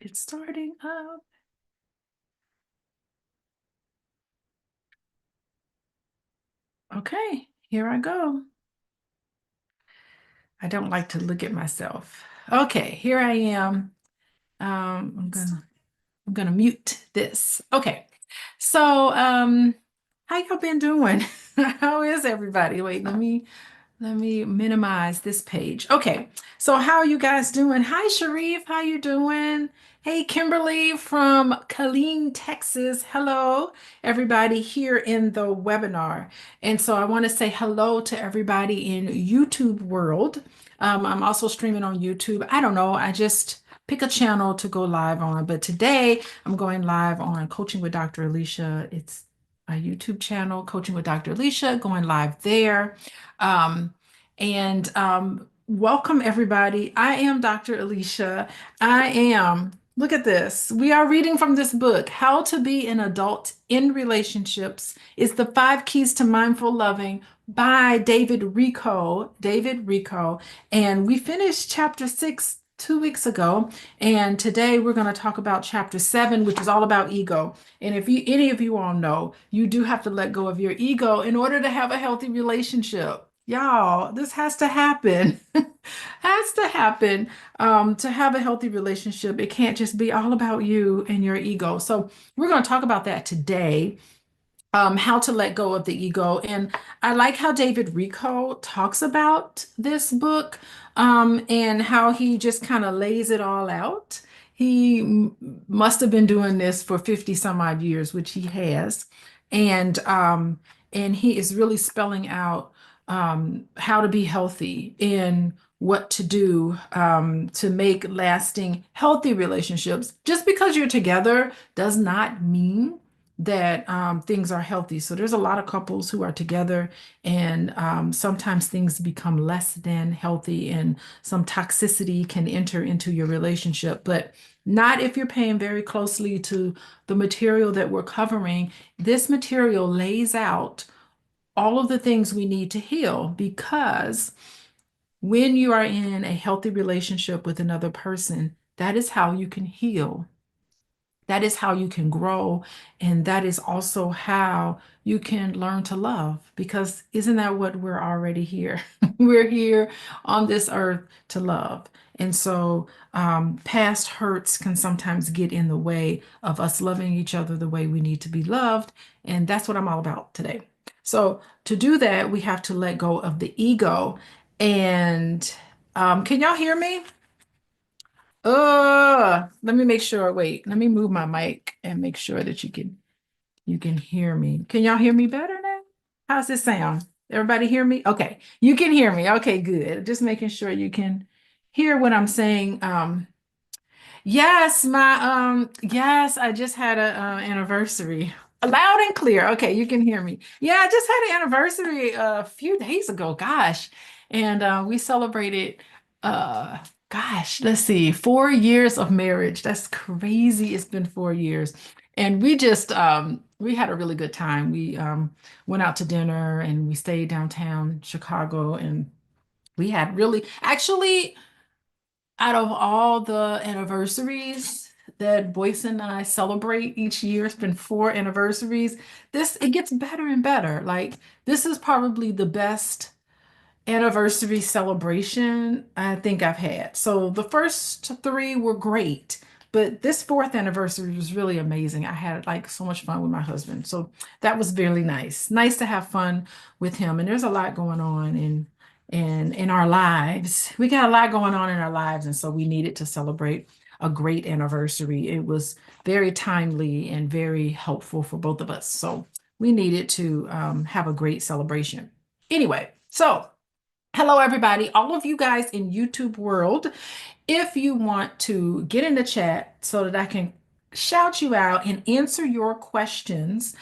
It's starting up. Okay, here I go. I don't like to look at myself. Okay, here I am. I'm gonna mute this. Okay. So, how y'all been doing? How is everybody? Wait, let me minimize this page. Okay. So how are you guys doing? Hi, Sharif. How you doing? Hey, Kimberly from Killeen, Texas. Hello, everybody here in the webinar. And so I want to say hello to everybody in YouTube world. I'm also streaming on YouTube. I don't know. I just pick a channel to go live on. But today I'm going live on Coaching with Dr. Alicia. It's a YouTube channel, Coaching with Dr. Alicia, going live there. And welcome everybody. I am Dr. Alicia. Look at this. We are reading from this book, How to Be an Adult in Relationships. It's the Five Keys to Mindful Loving by David Rico. David Rico. And we finished chapter 6 2 weeks ago. And today we're going to talk about chapter 7, which is all about ego. And if any of you all know, you do have to let go of your ego in order to have a healthy relationship. Y'all, this has to happen. Has to happen to have a healthy relationship. It can't just be all about you and your ego. So we're going to talk about that today, how to let go of the ego. And I like how David Rico talks about this book, and how he just kind of lays it all out. He must have been doing this for 50 some odd years, which he has. And he is really spelling out how to be healthy and what to do to make lasting, healthy relationships. Just because you're together does not mean that things are healthy. So there's a lot of couples who are together, and sometimes things become less than healthy, and some toxicity can enter into your relationship, but not if you're paying very closely to the material that we're covering. This material lays out all of the things we need to heal, because when you are in a healthy relationship with another person, that is how you can heal. That is how you can grow. And that is also how you can learn to love, because isn't that what we're already here? We're here on this earth to love. And so past hurts can sometimes get in the way of us loving each other the way we need to be loved. And that's what I'm all about today. So to do that, we have to let go of the ego. And can y'all hear me? Let me make sure. Wait, let me move my mic and make sure that you can hear me. Can y'all hear me better now? How's this sound? Everybody hear me? Okay, you can hear me. Okay, good. Just making sure you can hear what I'm saying. Yes, I just had a anniversary. Loud and clear. Okay, you can hear me. Yeah, I just had an anniversary a few days ago. Gosh. And we celebrated gosh, let's see, 4 years of marriage. That's crazy. It's been 4 years. And we had a really good time. We went out to dinner and we stayed downtown Chicago, and we had really actually, out of all the anniversaries that Boyce and I celebrate each year, it's been 4 anniversaries. It gets better and better. Like, this is probably the best anniversary celebration I think I've had. So the first three were great, but this fourth anniversary was really amazing. I had like so much fun with my husband. So that was really nice. Nice to have fun with him. And there's a lot going on in our lives. We got a lot going on in our lives, and so we needed to celebrate a great anniversary. It was very timely and very helpful for both of us. So we needed to have a great celebration. Anyway, so hello, everybody, all of you guys in YouTube world. If you want to get in the chat so that I can shout you out and answer your questions,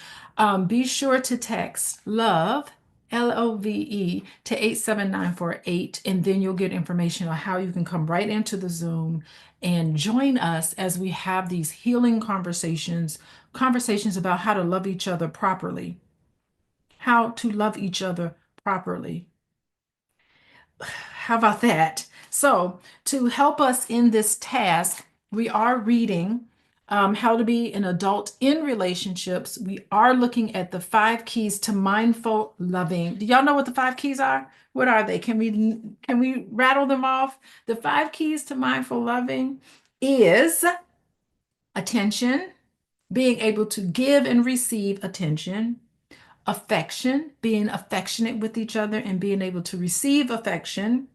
be sure to text love, LOVE, to 87948, and then you'll get information on how you can come right into the Zoom and join us as we have these healing conversations about how to love each other properly, how to love each other properly. How about that? So, to help us in this task, we are reading How to Be an Adult in Relationships. We are looking at the five keys to mindful loving. Do y'all know what the five keys are? What are they? Can we rattle them off? The five keys to mindful loving is attention, being able to give and receive attention, affection, being affectionate with each other and being able to receive affection,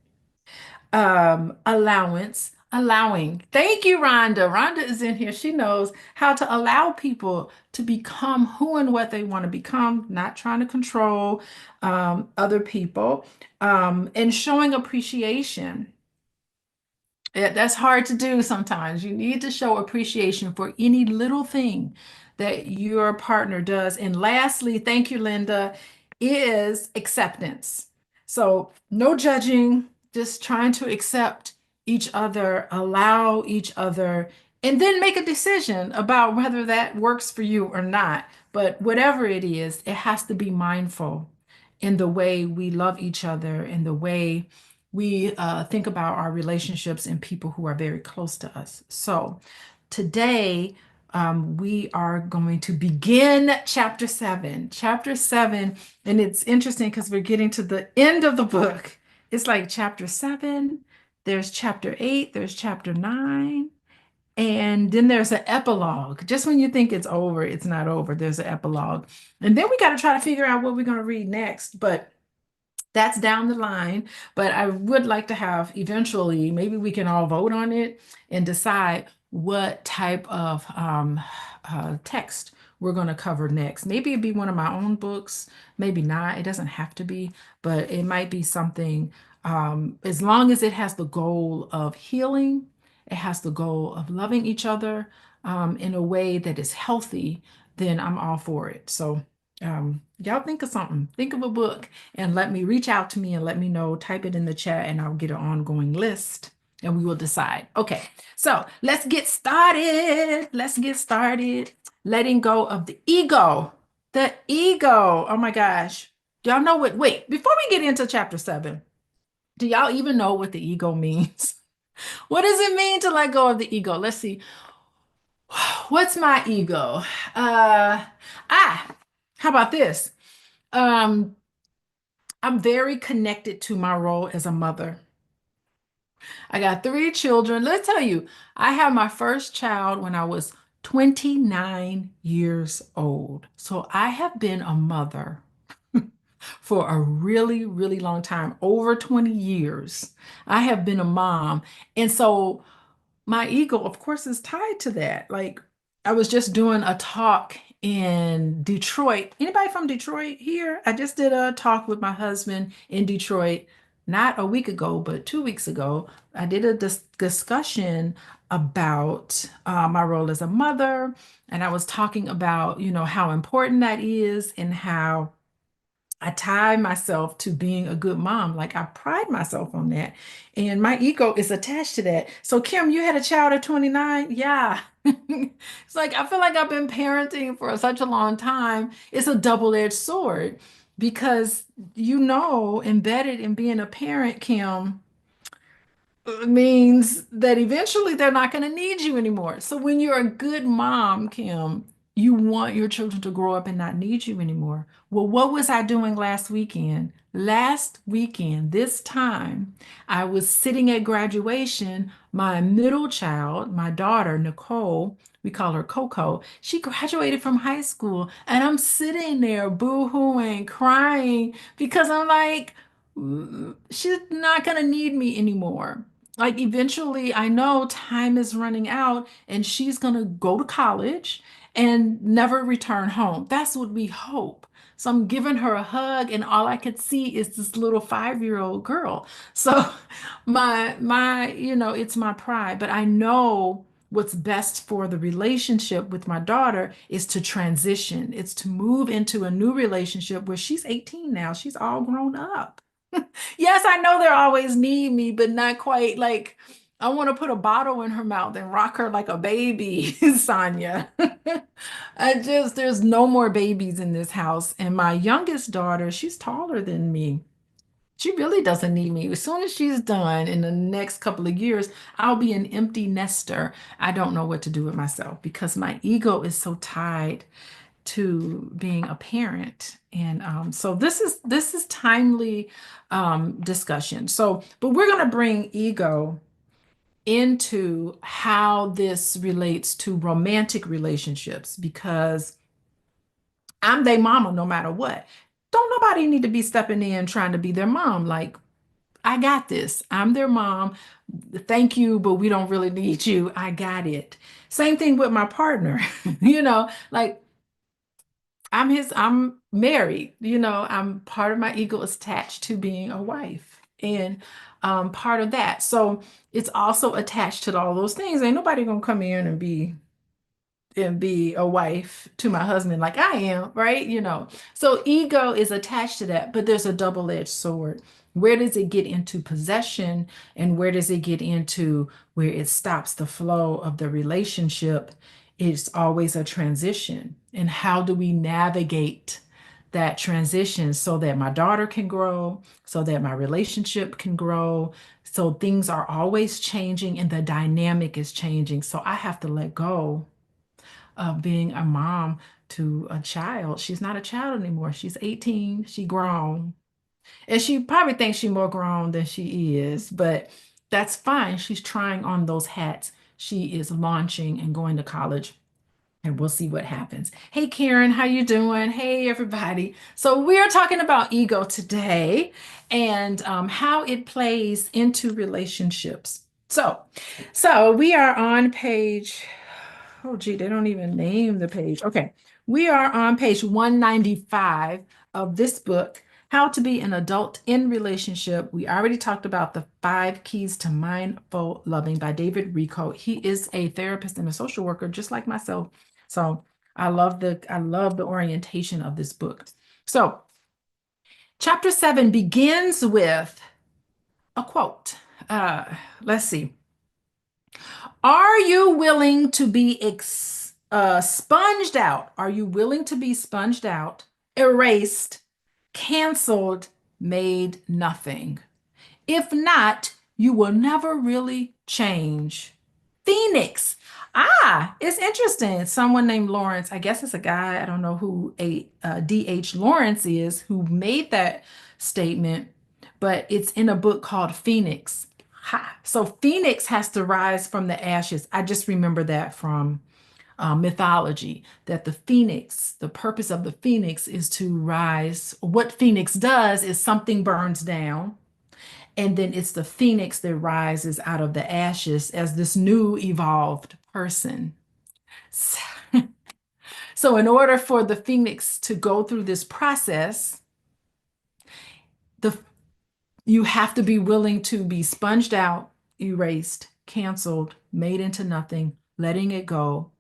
allowing. Thank you, Rhonda. Rhonda is in here. She knows how to allow people to become who and what they want to become, not trying to control other people, and showing appreciation. That's hard to do sometimes. You need to show appreciation for any little thing that your partner does. And lastly, thank you, Linda, is acceptance. So, no judging, just trying to accept each other, allow each other, and then make a decision about whether that works for you or not. But whatever it is, it has to be mindful in the way we love each other, in the way we think about our relationships and people who are very close to us. So today, we are going to begin chapter seven. Chapter seven, and it's interesting because we're getting to the end of the book. It's like chapter seven, there's chapter eight, there's chapter nine, and then there's an epilogue. Just when you think it's over, it's not over. There's an epilogue. And then we got to try to figure out what we're going to read next. But that's down the line, but I would like to have eventually, maybe we can all vote on it and decide what type of text we're going to cover next. Maybe it'd be one of my own books, maybe not. It doesn't have to be, but it might be something, as long as it has the goal of healing, it has the goal of loving each other in a way that is healthy, then I'm all for it. So, y'all think of something, think of a book and let me reach out to me and let me know, type it in the chat and I'll get an ongoing list and we will decide. Okay, so let's get started. Let's get started. Letting go of the ego. The ego. Oh my gosh. Y'all know what? Wait, before we get into chapter seven, do y'all even know what the ego means? What does it mean to let go of the ego? Let's see. What's my ego? How about this? Um, I'm very connected to my role as a mother. I got three children. Let's tell you, I had my first child when I was 29 years old. So I have been a mother for a really, really long time, over 20 years. I have been a mom. And so my ego, of course, is tied to that. Like I was just doing a talk in Detroit. Anybody from Detroit here? I just did a talk with my husband in Detroit, not a week ago, but 2 weeks ago. I did a discussion about my role as a mother, and I was talking about, how important that is and how I tie myself to being a good mom. Like I pride myself on that. And my ego is attached to that. So, Kim, you had a child at 29? Yeah. It's like I feel like I've been parenting for such a long time. It's a double-edged sword because embedded in being a parent, Kim, means that eventually they're not going to need you anymore. So when you're a good mom, Kim, you want your children to grow up and not need you anymore. Well, what was I doing last weekend? Last weekend, this time, I was sitting at graduation. My middle child, my daughter, Nicole, we call her Coco, she graduated from high school, and I'm sitting there boo-hooing, crying because I'm like, she's not going to need me anymore. Like eventually, I know time is running out and she's going to go to college and never return home. That's what we hope. So I'm giving her a hug and all I could see is this little 5-year-old girl. So it's my pride, but I know what's best for the relationship with my daughter is to transition. It's to move into a new relationship where she's 18 now. She's all grown up. Yes, I know they'll always need me, but not quite like I want to put a bottle in her mouth and rock her like a baby, Sonia. There's no more babies in this house. And my youngest daughter, she's taller than me. She really doesn't need me. As soon as she's done in the next couple of years, I'll be an empty nester. I don't know what to do with myself because my ego is so tied to being a parent. And so this is timely discussion. So, but we're going to bring ego into how this relates to romantic relationships because I'm their mama no matter what. Don't nobody need to be stepping in trying to be their mom. Like, I got this. I'm their mom. Thank you, but we don't really need you. I got it. Same thing with my partner. Like I'm married, I'm part of my ego is attached to being a wife and part of that. So it's also attached to all those things. Ain't nobody gonna come in and be a wife to my husband like I am, right? So ego is attached to that, but there's a double-edged sword. Where does it get into possession, and where does it get into where it stops the flow of the relationship? It's always a transition. And how do we navigate that transition so that my daughter can grow, so that my relationship can grow? So things are always changing and the dynamic is changing. So I have to let go of being a mom to a child. She's not a child anymore. She's 18. She grown. And she probably thinks she's more grown than she is, but that's fine. She's trying on those hats. She is launching and going to college and we'll see what happens. Hey Karen, how you doing? Hey everybody. So we are talking about ego today and how it plays into relationships. So we are on page, oh gee, they don't even name the page. Okay. We are on page 195 of this book, How to Be an Adult in Relationship. We already talked about the 5 keys to mindful loving by David Rico. He is a therapist and a social worker, just like myself. So I love the orientation of this book. So chapter 7 begins with a quote. Uh, let's see. Are you willing to be sponged out? Are you willing to be sponged out, erased, canceled, made nothing? If not, you will never really change. Phoenix. It's interesting. Someone named Lawrence, I guess it's a guy, I don't know who D.H. Lawrence is, who made that statement, but it's in a book called Phoenix. Ha. So Phoenix has to rise from the ashes. I just remember that from mythology, that the phoenix, the purpose of the phoenix is to rise. What Phoenix does is something burns down and then it's the phoenix that rises out of the ashes as this new evolved person. So, so in order for the phoenix to go through this process, the you have to be willing to be sponged out, erased, canceled, made into nothing, letting it go.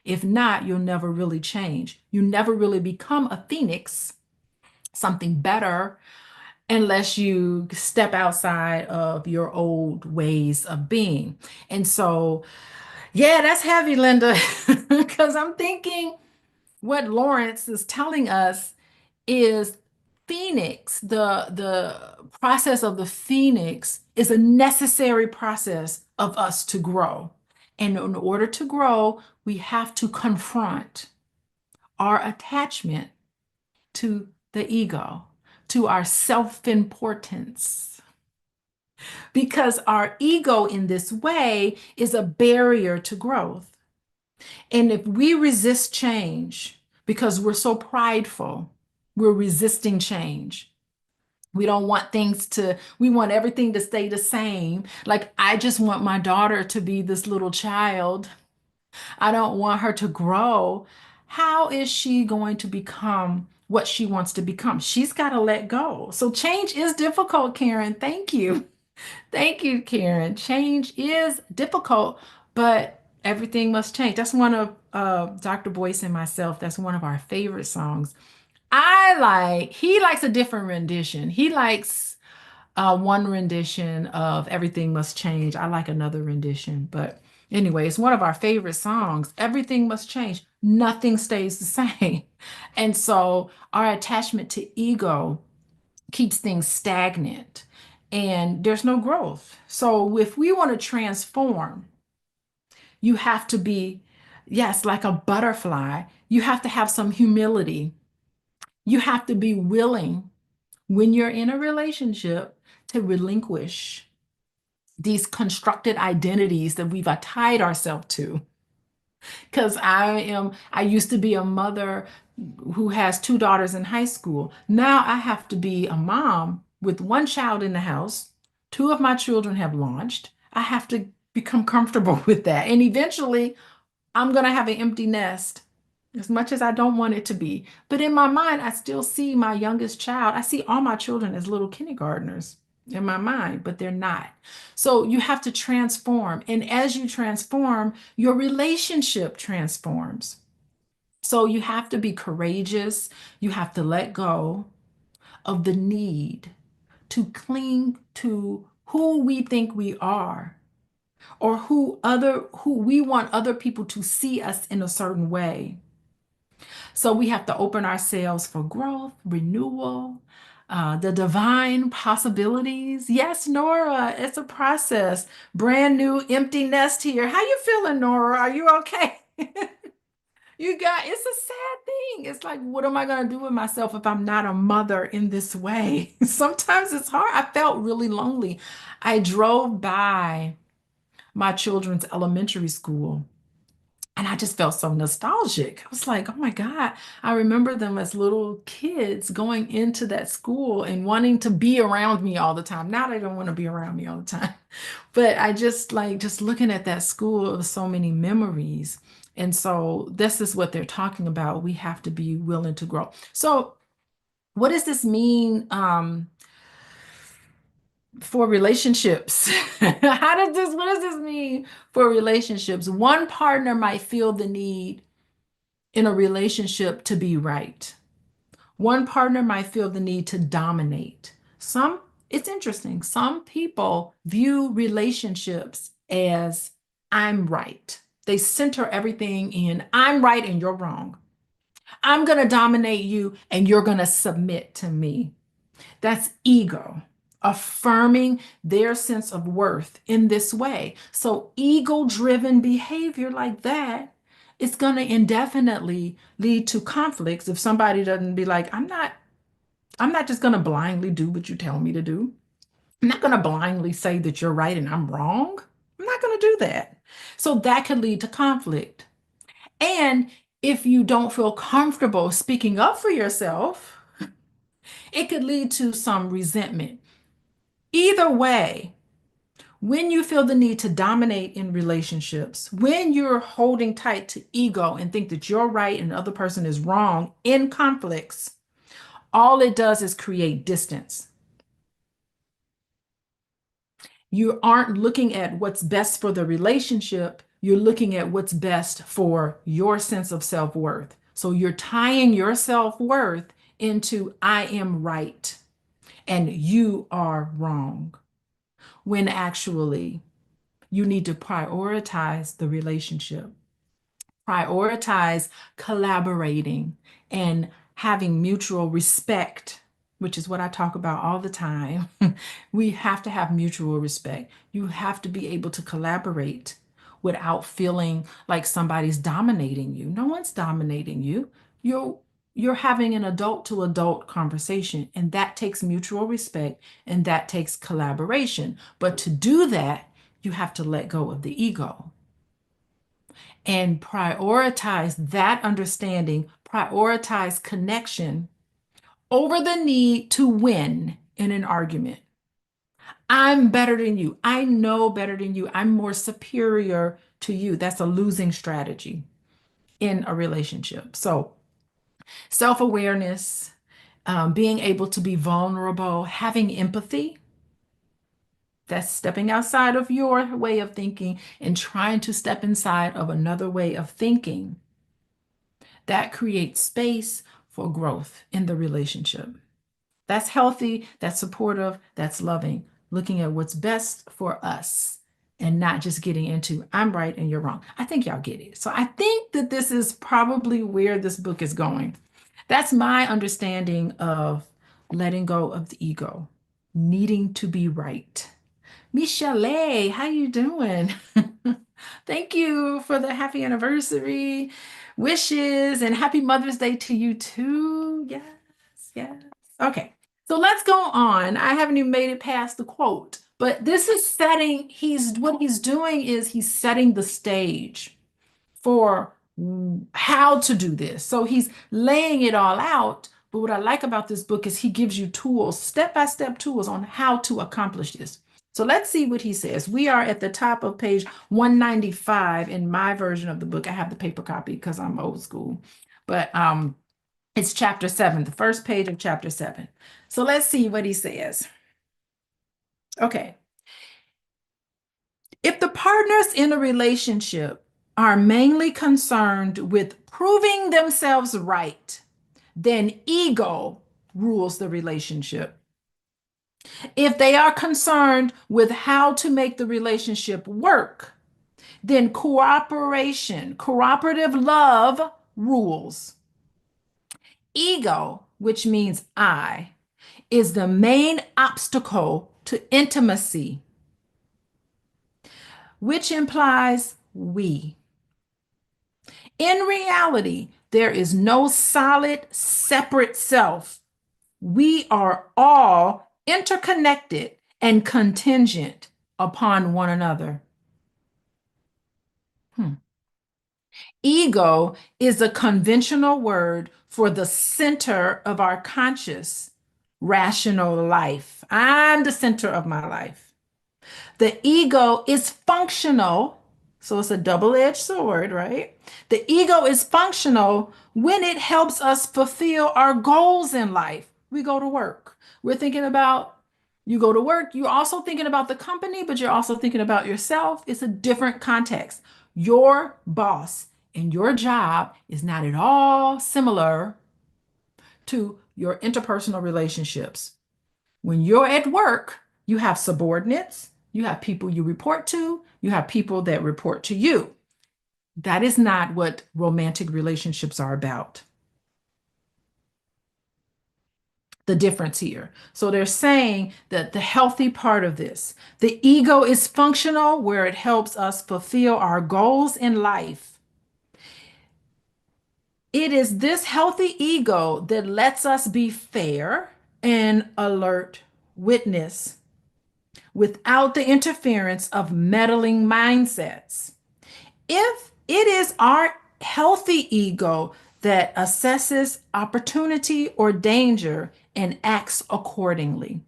If not, you'll never really change. You never really become a phoenix, something better, unless you step outside of your old ways of being. And so, yeah, that's heavy, Linda, because I'm thinking what Lawrence is telling us is phoenix, the process of the phoenix is a necessary process of us to grow. And in order to grow, we have to confront our attachment to the ego, to our self-importance. Because our ego in this way is a barrier to growth. And if we resist change because we're so prideful, we're resisting change. We want everything to stay the same. Like, I just want my daughter to be this little child. I don't want her to grow. How is she going to become what she wants to become? She's got to let go. So change is difficult, Karen. Thank you. Thank you, Karen. Change is difficult, but everything must change. That's one of Dr. Boyce and myself. That's one of our favorite songs. He likes a different rendition. He likes one rendition of Everything Must Change. I like another rendition, but anyway, it's one of our favorite songs. Everything must change. Nothing stays the same. And so our attachment to ego keeps things stagnant and there's no growth. So if we want to transform, you have to be, yes, like a butterfly. You have to have some humility. You have to be willing when you're in a relationship to relinquish these constructed identities that we've tied ourselves to. Because I used to be a mother who has two daughters in high school. Now I have to be a mom with one child in the house. Two of my children have launched. I have to become comfortable with that. And eventually, I'm going to have an empty nest as much as I don't want it to be. But in my mind, I still see my youngest child. I see all my children as little kindergartners in my mind, but they're not. So you have to transform. And as you transform, your relationship transforms. So you have to be courageous. You have to let go of the need to cling to who we think we are or who we want other people to see us in a certain way. So we have to open ourselves for growth, renewal, the divine possibilities. Yes, Nora, it's a process. Brand new empty nest here. How you feeling, Nora? Are you okay? You got, it's a sad thing. It's like, what am I going to do with myself if I'm not a mother in this way? Sometimes it's hard. I felt really lonely. I drove by my children's elementary school. And I just felt so nostalgic. I was like, oh my God, I remember them as little kids going into that school and wanting to be around me all the time. Now they don't want to be around me all the time. But I just like just looking at that school of so many memories. And so this is what they're talking about. We have to be willing to grow. So what does this mean? For relationships. What does this mean for relationships? One partner might feel the need in a relationship to be right. One partner might feel the need to dominate. It's interesting. Some people view relationships as I'm right. They center everything in I'm right and you're wrong. I'm going to dominate you and you're going to submit to me. That's ego, affirming their sense of worth in this way. So, ego driven behavior like that is going to indefinitely lead to conflicts if somebody doesn't be like, I'm not just going to blindly do what you tell me to do. I'm not going to blindly say that you're right and I'm wrong. I'm not going to do that. So, that could lead to conflict. And if you don't feel comfortable speaking up for yourself, it could lead to some resentment. Either way, when you feel the need to dominate in relationships, when you're holding tight to ego and think that you're right and the other person is wrong in conflicts, all it does is create distance. You aren't looking at what's best for the relationship, you're looking at what's best for your sense of self worth. So you're tying your self worth into I am right and you are wrong, when actually you need to prioritize the relationship, prioritize collaborating and having mutual respect, which is what I talk about all the time. We have to have mutual respect. You have to be able to collaborate without feeling like somebody's dominating you. No one's dominating you. You're you're having an adult to adult conversation, and that takes mutual respect and that takes collaboration. But to do that, you have to let go of the ego and prioritize that understanding, prioritize connection over the need to win in an argument. I'm better than you. I know better than you. I'm more superior to you. That's a losing strategy in a relationship. So, self awareness, being able to be vulnerable, having empathy. That's stepping outside of your way of thinking and trying to step inside of another way of thinking. That creates space for growth in the relationship. That's healthy, that's supportive, that's loving, looking at what's best for us and not just getting into I'm right and you're wrong. I think y'all get it. So I think that this is probably where this book is going. That's my understanding of letting go of the ego, needing to be right. Michelle, how you doing? Thank you for the happy anniversary wishes and happy Mother's Day to you too. Yes, yes. Okay, so let's go on. I haven't even made it past the quote, but this is setting, what he's doing is he's setting the stage for how to do this. So he's laying it all out. But what I like about this book is he gives you tools, step-by-step tools on how to accomplish this. So let's see what he says. We are at the top of page 195 in my version of the book. I have the paper copy because I'm old school. But it's chapter 7, the first page of chapter 7. So let's see what he says. Okay. If the partners in a relationship are mainly concerned with proving themselves right, then ego rules the relationship. If they are concerned with how to make the relationship work, then cooperation, cooperative love rules. Ego, which means I, is the main obstacle to intimacy, which implies we. In reality, there is no solid, separate self. We are all interconnected and contingent upon one another. Hmm. Ego is a conventional word for the center of our conscious, rational life. I'm the center of my life. The ego is functional. So it's a double-edged sword, right? The ego is functional when it helps us fulfill our goals in life. We go to work. We're thinking about, you go to work, you're also thinking about the company, but you're also thinking about yourself. It's a different context. Your boss and your job is not at all similar to your interpersonal relationships. When you're at work, you have subordinates, you have people you report to, you have people that report to you. That is not what romantic relationships are about. The difference here. So they're saying that the healthy part of this, the ego is functional where it helps us fulfill our goals in life. It is this healthy ego that lets us be fair and alert witness without the interference of meddling mindsets. If it is our healthy ego that assesses opportunity or danger and acts accordingly,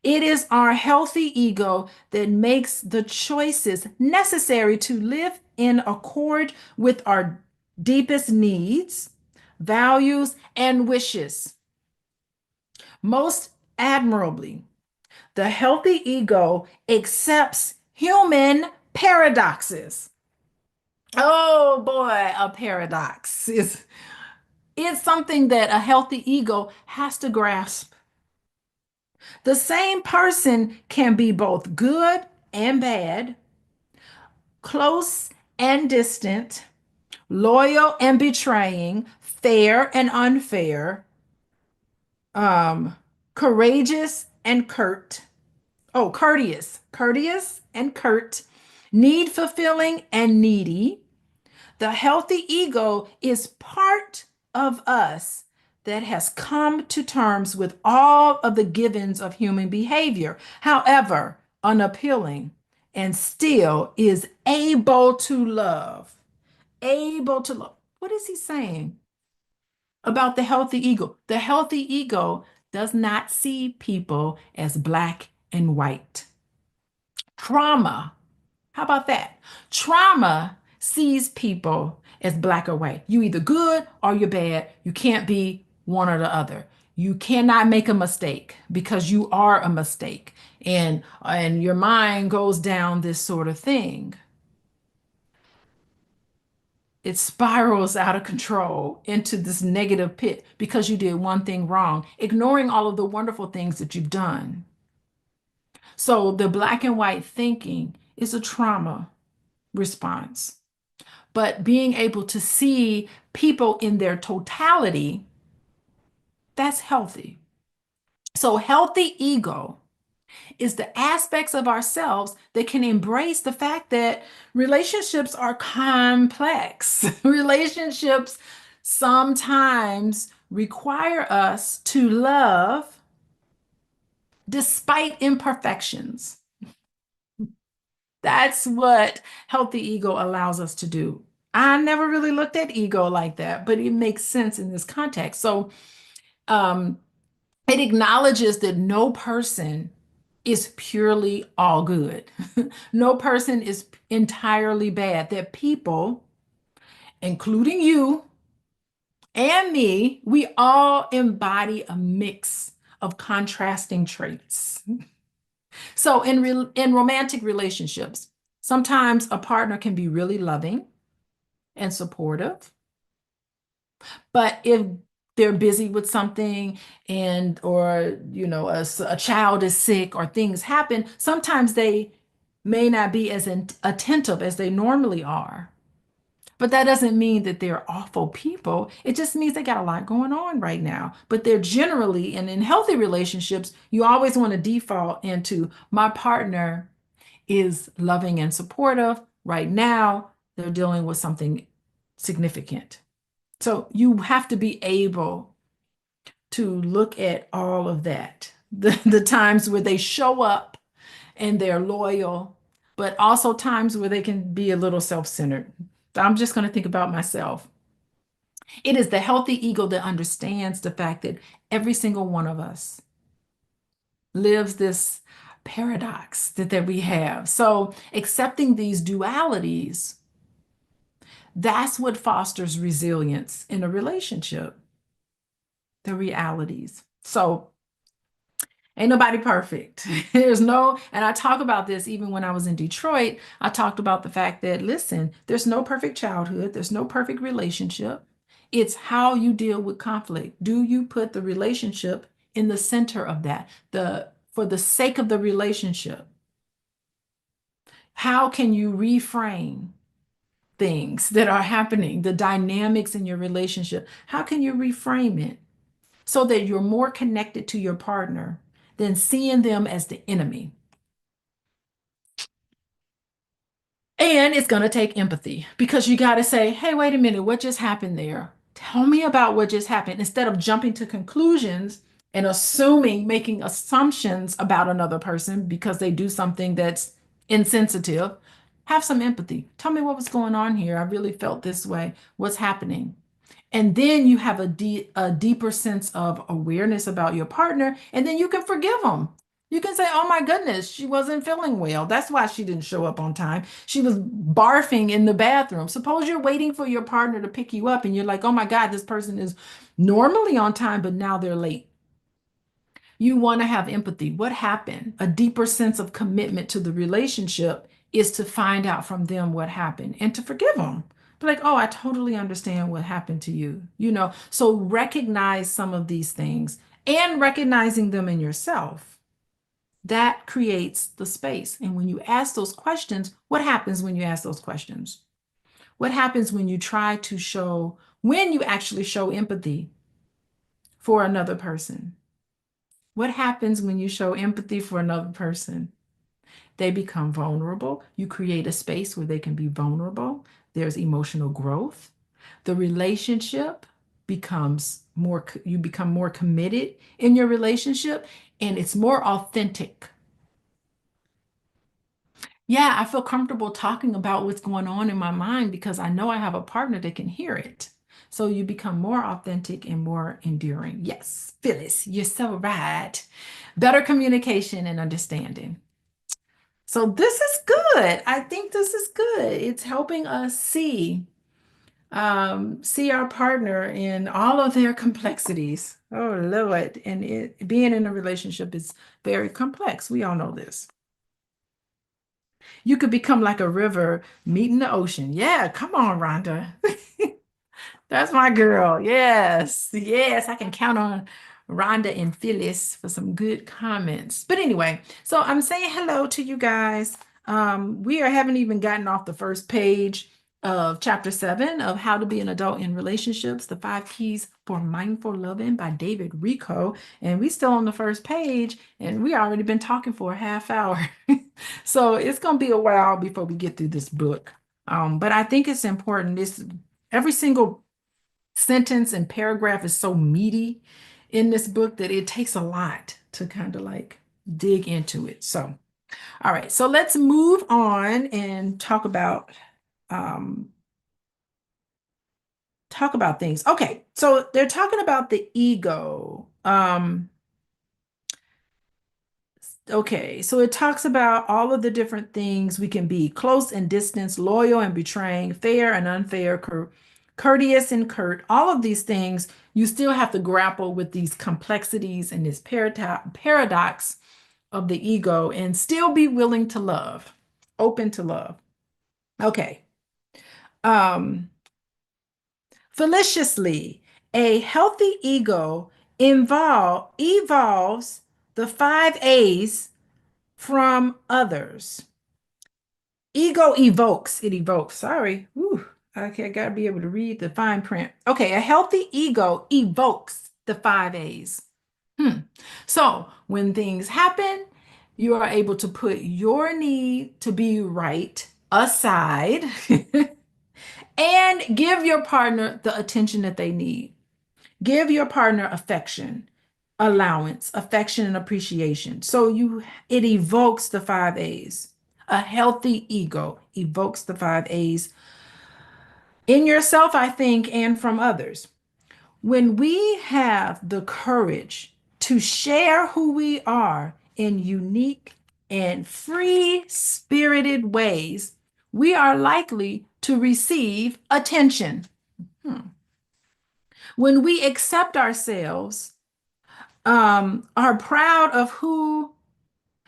it is our healthy ego that makes the choices necessary to live in accord with our deepest needs, values, and wishes. Most admirably, the healthy ego accepts human paradoxes. Oh boy, a paradox is something that a healthy ego has to grasp. The same person can be both good and bad, close and distant, loyal and betraying, fair and unfair, um, courageous and curt. Oh, courteous and curt, need fulfilling and needy. The healthy ego is part of us that has come to terms with all of the givens of human behavior, however unappealing, and still is able to love. Able to love. What is he saying about the healthy ego? The healthy ego does not see people as black and white. Trauma, how about that? Trauma sees people as black or white. You either good or you're bad. You can't be one or the other. You cannot make a mistake because you are a mistake. And your mind goes down this sort of thing. It spirals out of control into this negative pit because you did one thing wrong, ignoring all of the wonderful things that you've done. So the black and white thinking is a trauma response. But being able to see people in their totality, that's healthy. So, healthy ego is the aspects of ourselves that can embrace the fact that relationships are complex. Relationships sometimes require us to love despite imperfections. That's what healthy ego allows us to do. I never really looked at ego like that, but it makes sense in this context. So, um, it acknowledges that no person is purely all good. No person is entirely bad. That people, including you and me, we all embody a mix of contrasting traits. So in romantic relationships, sometimes a partner can be really loving and supportive, but if they're busy with something and or a child is sick or things happen, sometimes they may not be as attentive as they normally are. But that doesn't mean that they're awful people. It just means they got a lot going on right now. But they're generally, and in healthy relationships, you always want to default into my partner is loving and supportive. Right now, they're dealing with something significant. So you have to be able to look at all of that. The times where they show up and they're loyal, but also times where they can be a little self-centered. I'm just going to think about myself. It is the healthy ego that understands the fact that every single one of us lives this paradox that we have. So accepting these dualities, that's what fosters resilience in a relationship, the realities. So ain't nobody perfect. There's no, and I talk about this even when I was in Detroit. I talked about the fact that, listen, there's no perfect childhood, there's no perfect relationship. It's how you deal with conflict. Do you put the relationship in the center of that? For the sake of the relationship, how can you reframe things that are happening, the dynamics in your relationship? How can you reframe it so that you're more connected to your partner than seeing them as the enemy? And it's going to take empathy because you got to say, hey, wait a minute, what just happened there? Tell me about what just happened instead of jumping to conclusions and assuming, making assumptions about another person because they do something that's insensitive. Have some empathy. Tell me what was going on here. I really felt this way. What's happening? And then you have a deeper sense of awareness about your partner, and then you can forgive them. You can say, oh my goodness, she wasn't feeling well. That's why she didn't show up on time. She was barfing in the bathroom. Suppose you're waiting for your partner to pick you up and you're like, oh my God, this person is normally on time, but now they're late. You want to have empathy. What happened? A deeper sense of commitment to the relationship is to find out from them what happened and to forgive them. Be like, oh, I totally understand what happened to you. So recognize some of these things and recognizing them in yourself. That creates the space. And when you ask those questions, what happens when you ask those questions? What happens when you when you actually show empathy for another person? What happens when you show empathy for another person? They become vulnerable. You create a space where they can be vulnerable. There's emotional growth. The relationship you become more committed in your relationship and it's more authentic. Yeah, I feel comfortable talking about what's going on in my mind because I know I have a partner that can hear it. So you become more authentic and more enduring. Yes, Phyllis, you're so right. Better communication and understanding. So this is good. I think this is good. It's helping us see our partner in all of their complexities. Oh Lord. And being in a relationship is very complex. We all know this. You could become like a river meeting the ocean. Yeah, come on, Rhonda. That's my girl. Yes. Yes, I can count on Rhonda and Phyllis for some good comments. But anyway, so I'm saying hello to you guys. We haven't even gotten off the first page of chapter 7 of How to Be an Adult in Relationships, The Five Keys for Mindful Loving by David Rico. And we still on the first page, and we already been talking for a half hour. So it's going to be a while before we get through this book. But I think it's important. Every single sentence and paragraph is so meaty in this book that it takes a lot to kind of like dig into it. So, all right, so let's move on and um, talk about things. Okay, so they're talking about the ego. Okay, so it talks about all of the different things we can be: close and distant, loyal and betraying, fair and unfair, courteous and curt. All of these things, you still have to grapple with these complexities and this paradox of the ego and still be willing to love, open to love. Okay. Um, Feliciously, a healthy ego evolves the five A's from others. Ego evokes, it evokes. Sorry. Whew. Okay, I gotta be able to read the fine print. Okay, a healthy ego evokes the five A's. So when things happen, you are able to put your need to be right aside and give your partner the attention that they need. Give your partner affection, allowance, affection, and appreciation. So it evokes the five A's. A healthy ego evokes the five A's in yourself, I think, and from others. When we have the courage to share who we are in unique and free spirited ways, we are likely to receive attention. When we accept ourselves, are proud of who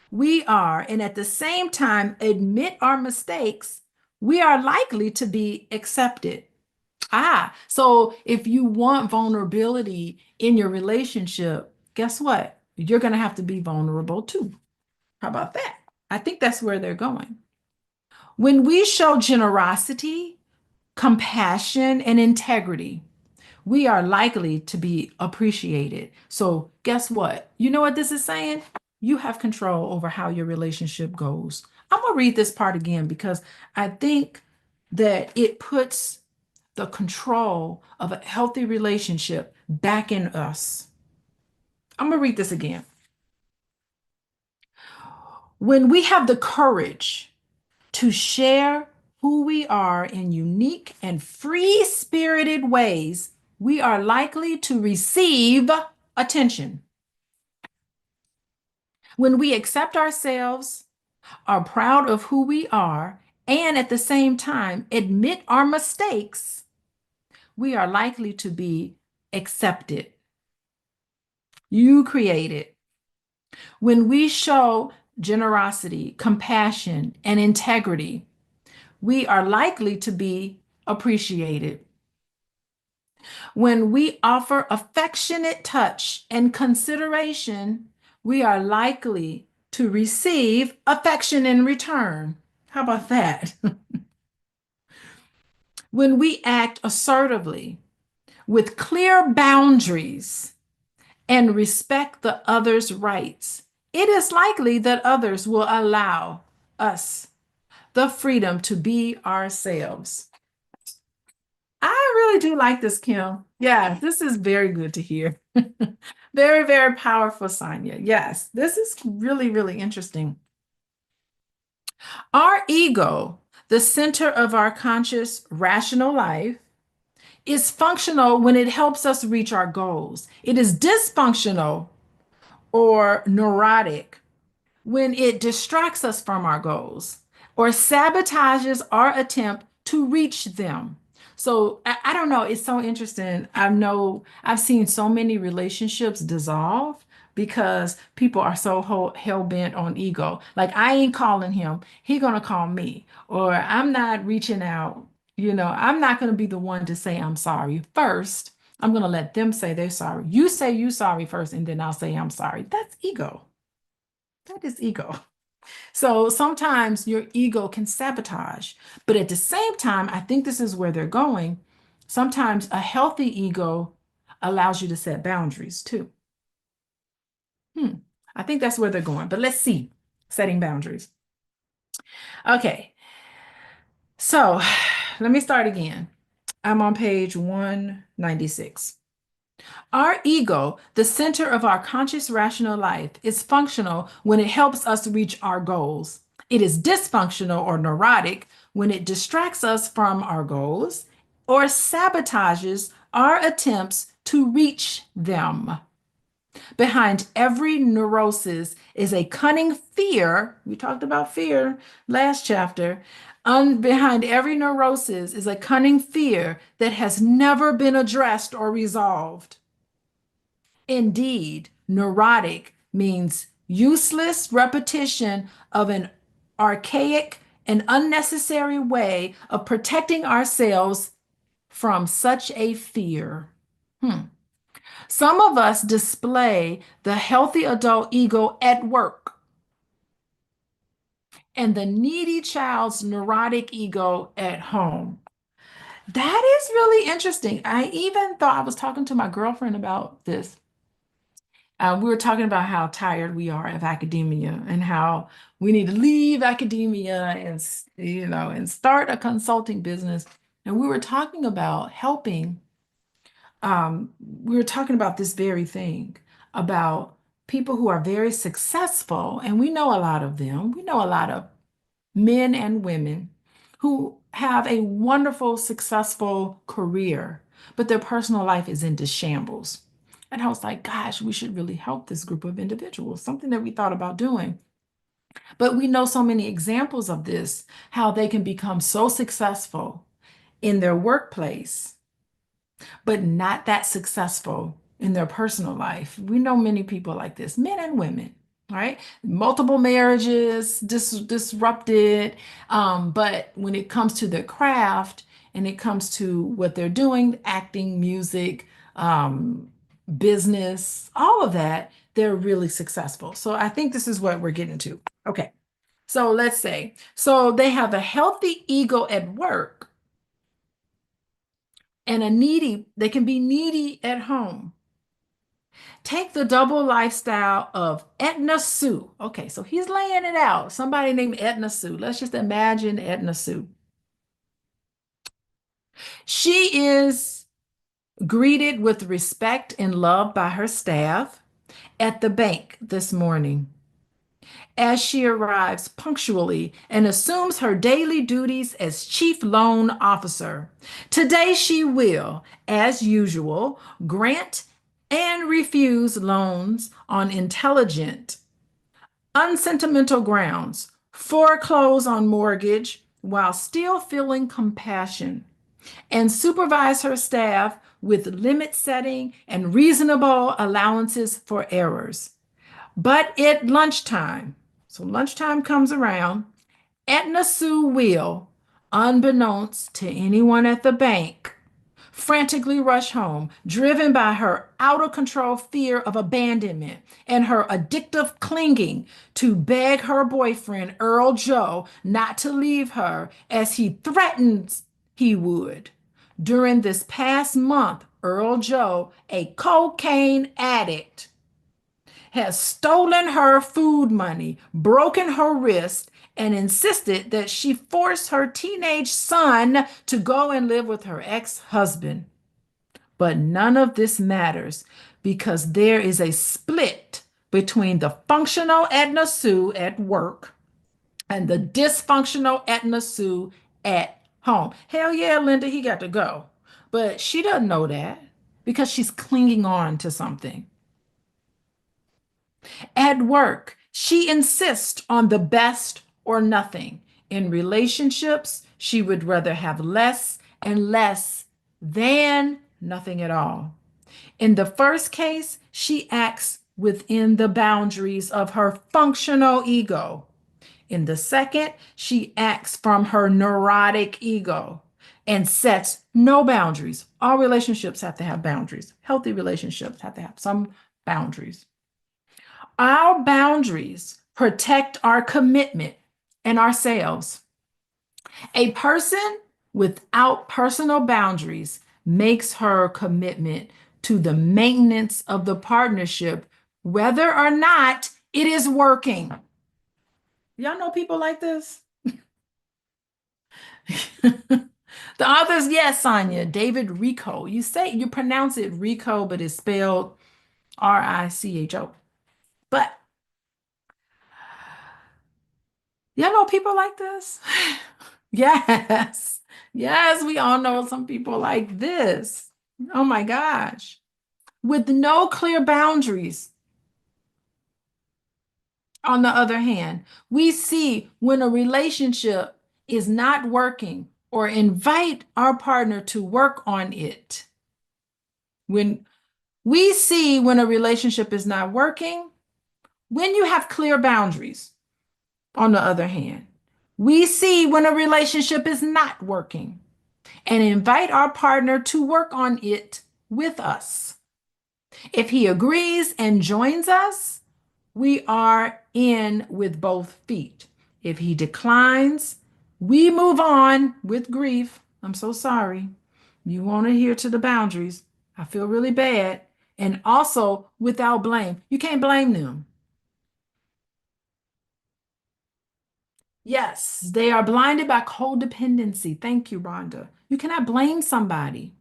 we are, and at the same time admit our mistakes, we are likely to be accepted. So if you want vulnerability in your relationship, guess what? You're going to have to be vulnerable too. How about that? I think that's where they're going. When we show generosity, compassion, and integrity, we are likely to be appreciated. So, guess what? You know what this is saying? You have control over how your relationship goes. I'm going to read this part again because I think that it puts the control of a healthy relationship back in us. I'm going to read this again. When we have the courage to share who we are in unique and free spirited ways, we are likely to receive attention. When we accept ourselves, are proud of who we are, and at the same time admit our mistakes, we are likely to be accepted. You created. When we show generosity, compassion, and integrity, we are likely to be appreciated. When we offer affectionate touch and consideration, we are likely to receive affection in return. How about that? When we act assertively with clear boundaries and respect the other's rights, it is likely that others will allow us the freedom to be ourselves. I really do like this, Kim. Yeah, this is very good to hear. Very, very powerful, Sonia. Yes, this is really, really interesting. Our ego, the center of our conscious, rational life, is functional when it helps us reach our goals. It is dysfunctional or neurotic when it distracts us from our goals or sabotages our attempt to reach them. So I don't know. It's so interesting. I've seen so many relationships dissolve because people are so hell bent on ego. Like, I ain't calling him, he gonna call me, or I'm not reaching out. I'm not gonna be the one to say I'm sorry first. I'm gonna let them say they're sorry. You say you sorry first, and then I'll say I'm sorry. That's ego. That is ego. So sometimes your ego can sabotage, but at the same time, I think this is where they're going. Sometimes a healthy ego allows you to set boundaries too. Hmm. I think that's where they're going, but let's see. Setting boundaries. Okay, so let me start again. I'm on page 196. Our ego, the center of our conscious rational life, is functional when it helps us reach our goals. It is dysfunctional or neurotic when it distracts us from our goals or sabotages our attempts to reach them. Behind every neurosis is a cunning fear. We talked about fear last chapter. Behind every neurosis is a cunning fear that has never been addressed or resolved. Indeed, neurotic means useless repetition of an archaic and unnecessary way of protecting ourselves from such a fear. Hmm. Some of us display the healthy adult ego at work and the needy child's neurotic ego at home. That is really interesting. I even thought I was talking to my girlfriend about this. We were talking about how tired we are of academia and how we need to leave academia and and start a consulting business. And we were talking about helping. We were talking about this very thing about people who are very successful, and we know a lot of them. We know a lot of men and women who have a wonderful, successful career, but their personal life is into shambles. And I was like, gosh, we should really help this group of individuals, something that we thought about doing. But we know so many examples of this, how they can become so successful in their workplace but not that successful in their personal life. We know many people like this, men and women, right? Multiple marriages disrupted. But when it comes to their craft and it comes to what they're doing, acting, music, business, all of that, they're really successful. So I think this is what we're getting to. Okay. So let's say, so they have a healthy ego at work and they can be needy at home. Take the double lifestyle of Edna Sue. Okay, so he's laying it out. Somebody named Edna Sue. Let's just imagine Edna Sue. She is greeted with respect and love by her staff at the bank this morning as she arrives punctually and assumes her daily duties as chief loan officer. Today, she will, as usual, grant and refuse loans on intelligent, unsentimental grounds, foreclose on mortgage while still feeling compassion, and supervise her staff with limit setting and reasonable allowances for errors. But at lunchtime, so lunchtime comes around, Edna Sue will, unbeknownst to anyone at the bank, frantically rush home, driven by her out of control fear of abandonment and her addictive clinging to beg her boyfriend, Earl Joe, not to leave her as he threatens he would. During this past month, Earl Joe, a cocaine addict, has stolen her food money, broken her wrist, and insisted that she force her teenage son to go and live with her ex-husband. But none of this matters because there is a split between the functional Edna Sue at work and the dysfunctional Edna Sue at home. Hell yeah, Linda, he got to go. But she doesn't know that because she's clinging on to something. At work, she insists on the best or nothing. In relationships, she would rather have less and less than nothing at all. In the first case, she acts within the boundaries of her functional ego. In the second, she acts from her neurotic ego and sets no boundaries. All relationships have to have boundaries. Healthy relationships have to have some boundaries. Our boundaries protect our commitment and ourselves. A person without personal boundaries makes her commitment to the maintenance of the partnership, whether or not it is working. Y'all know people like this? The authors, yes, Sonia, David Rico. You pronounce it Rico, but it's spelled Richo. But y'all know people like this? Yes. Yes, we all know some people like this. Oh my gosh. With no clear boundaries, on the other hand, we see when a relationship is not working or invite our partner to work on it. When we see when a relationship is not working, when you have clear boundaries, on the other hand, we see when a relationship is not working and invite our partner to work on it with us. If he agrees and joins us, we are in with both feet. If he declines, we move on with grief. I'm so sorry. You want to adhere to the boundaries. I feel really bad. And also without blame. You can't blame them. Yes, they are blinded by codependency. Thank you, Rhonda. You cannot blame somebody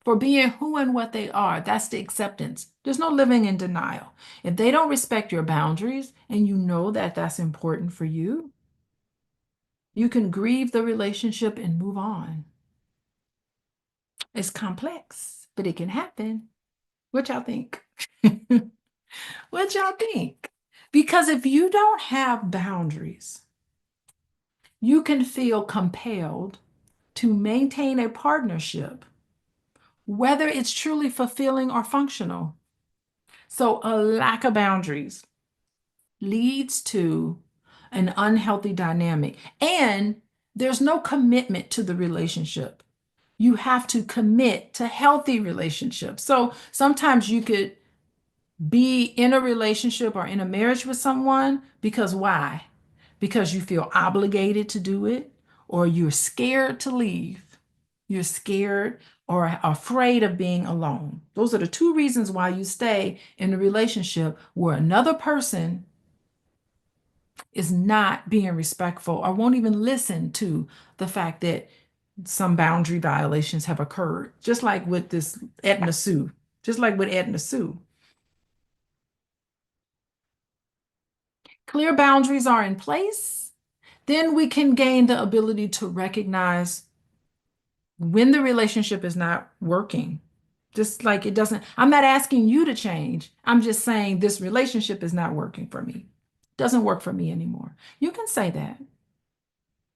for being who and what they are. That's the acceptance. There's no living in denial. If they don't respect your boundaries and you know that that's important for you, you can grieve the relationship and move on. It's complex, but it can happen. What y'all think? What y'all think? Because if you don't have boundaries, you can feel compelled to maintain a partnership, whether it's truly fulfilling or functional. So, a lack of boundaries leads to an unhealthy dynamic, and there's no commitment to the relationship. You have to commit to healthy relationships. So, sometimes you could be in a relationship or in a marriage with someone because why? Because you feel obligated to do it, or you're scared to leave. You're scared or afraid of being alone. Those are the two reasons why you stay in a relationship where another person is not being respectful or won't even listen to the fact that some boundary violations have occurred, just like with this Edna Sue, just like with Edna Sue. Clear boundaries are in place, then we can gain the ability to recognize when the relationship is not working. Just like it doesn't, I'm not asking you to change. I'm just saying this relationship is not working for me. Doesn't work for me anymore. You can say that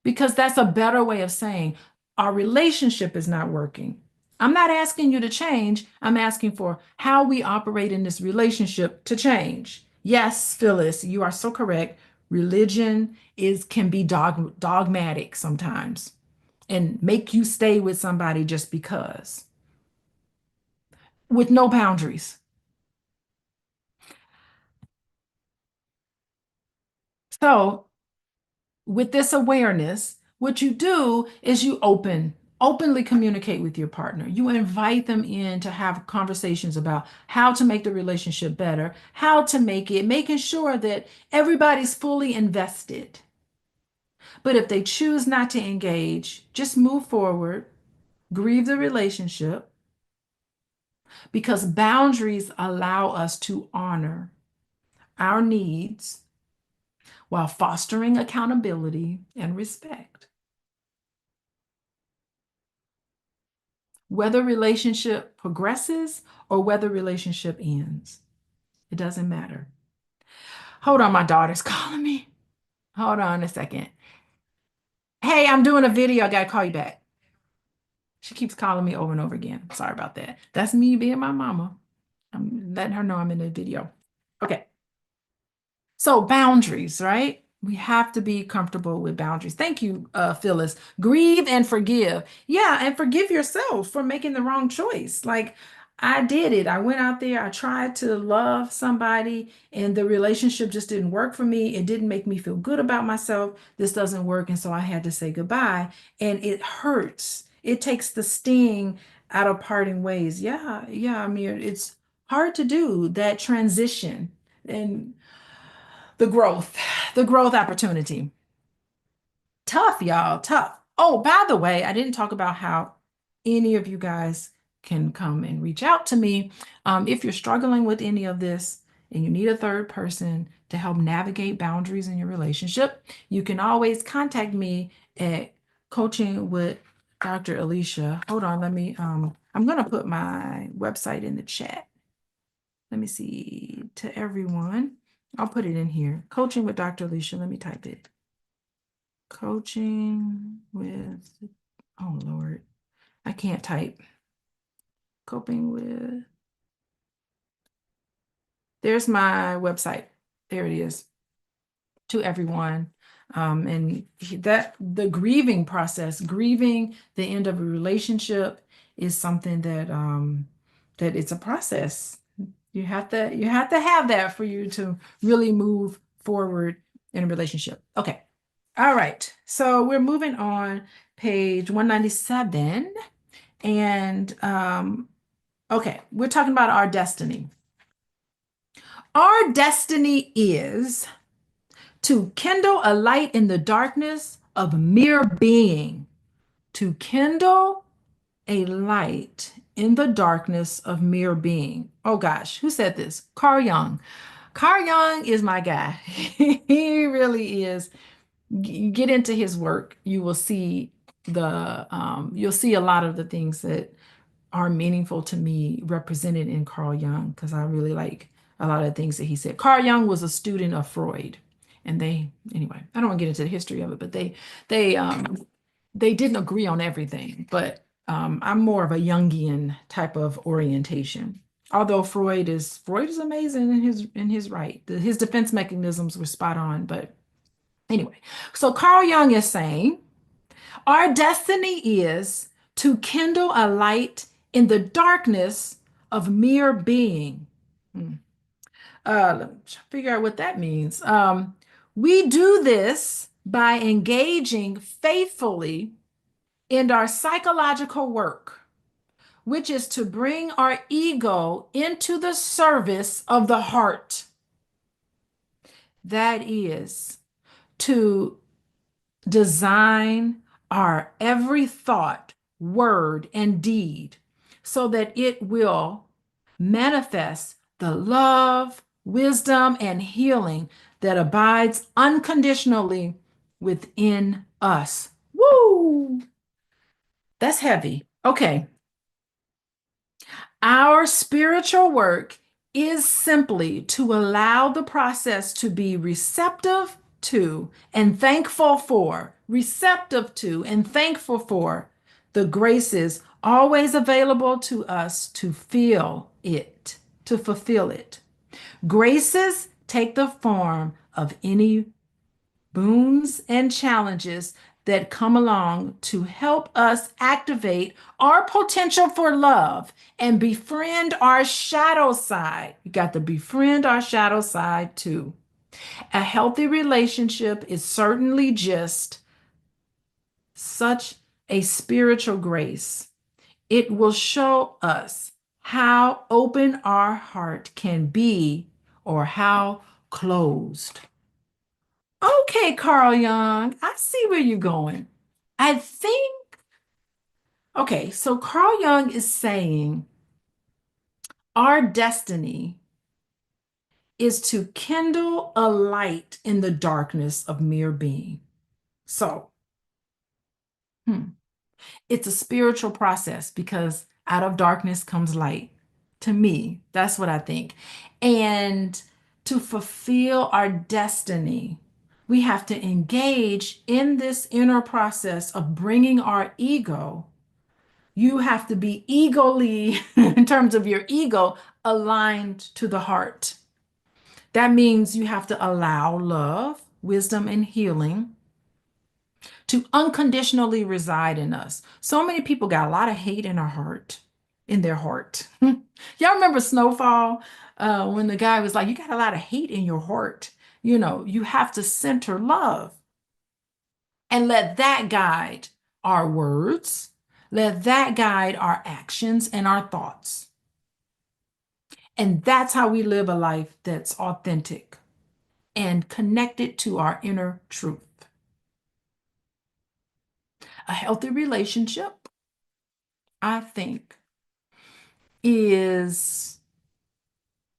because that's a better way of saying our relationship is not working. I'm not asking you to change. I'm asking for how we operate in this relationship to change. Yes, Phyllis, you are so correct. Religion is can be dogmatic sometimes and make you stay with somebody just because, with no boundaries. So, with this awareness, what you do is you openly communicate with your partner. You invite them in to have conversations about how to make the relationship better, how to make it, making sure that everybody's fully invested. But if they choose not to engage, just move forward, grieve the relationship, because boundaries allow us to honor our needs while fostering accountability and respect. Whether relationship progresses or whether relationship ends, it doesn't matter. Hold on, my daughter's calling me. Hold on a second. Hey, I'm doing a video. I gotta call you back. She keeps calling me over and over again. Sorry about that. That's me being my mama. I'm letting her know I'm in a video. Okay. So boundaries, right? We have to be comfortable with boundaries. Thank you, Phyllis. Grieve and forgive. Yeah, and forgive yourself for making the wrong choice. Like, I did it. I went out there, I tried to love somebody, and the relationship just didn't work for me. It didn't make me feel good about myself. This doesn't work. And so I had to say goodbye. And it hurts. It takes the sting out of parting ways. Yeah, yeah. I mean, it's hard to do that transition and the growth, the growth opportunity. Tough, y'all, tough. Oh, by the way, I didn't talk about how any of you guys can come and reach out to me. If you're struggling with any of this and you need a third person to help navigate boundaries in your relationship, you can always contact me at coaching with Dr. Alicia. Hold on, I'm gonna put my website in the chat. Let me see to everyone. I'll put it in here. Coaching with Dr. Alicia. Let me type it. Coaching with, oh Lord, I can't type. Coping with, there's my website. There it is to everyone. And that the grieving process, grieving the end of a relationship is something that it's a process. You have to have that for you to really move forward in a relationship. Okay. All right. So we're moving on page 197. And okay, we're talking about our destiny. Our destiny is to kindle a light in the darkness of mere being. To kindle a light in the darkness of mere being. Oh gosh, who said this? Carl Jung. Carl Jung is my guy. He really is. Get into his work. You will see you'll see a lot of the things that are meaningful to me represented in Carl Jung because I really like a lot of the things that he said. Carl Jung was a student of Freud, and anyway, I don't want to get into the history of it, but they didn't agree on everything. But I'm more of a Jungian type of orientation. Although Freud is amazing in his right. His defense mechanisms were spot on. But anyway, so Carl Jung is saying our destiny is to kindle a light in the darkness of mere being. Hmm. Let me figure out what that means. We do this by engaging faithfully in our psychological work, which is to bring our ego into the service of the heart. That is to design our every thought, word, and deed so that it will manifest the love, wisdom, and healing that abides unconditionally within us. Woo! That's heavy. Okay. Our spiritual work is simply to allow the process to be receptive to and thankful for the graces always available to us to feel it, to fulfill it. Graces take the form of any boons and challenges that come along to help us activate our potential for love and befriend our shadow side. You got to befriend our shadow side too. A healthy relationship is certainly just such a spiritual grace. It will show us how open our heart can be or how closed. Okay, Carl Jung, I see where you're going. I think, okay, so Carl Jung is saying our destiny is to kindle a light in the darkness of mere being. So, hmm, it's a spiritual process because out of darkness comes light. To me, that's what I think. And to fulfill our destiny, we have to engage in this inner process of bringing our ego. You have to be egally, in terms of your ego, aligned to the heart. That means you have to allow love, wisdom, and healing to unconditionally reside in us. So many people got a lot of hate in our heart. in their heart. Y'all remember Snowfall? When the guy was like, you got a lot of hate in your heart. You have to center love and let that guide our words, let that guide our actions and our thoughts. And that's how we live a life that's authentic and connected to our inner truth. A healthy relationship, I think, is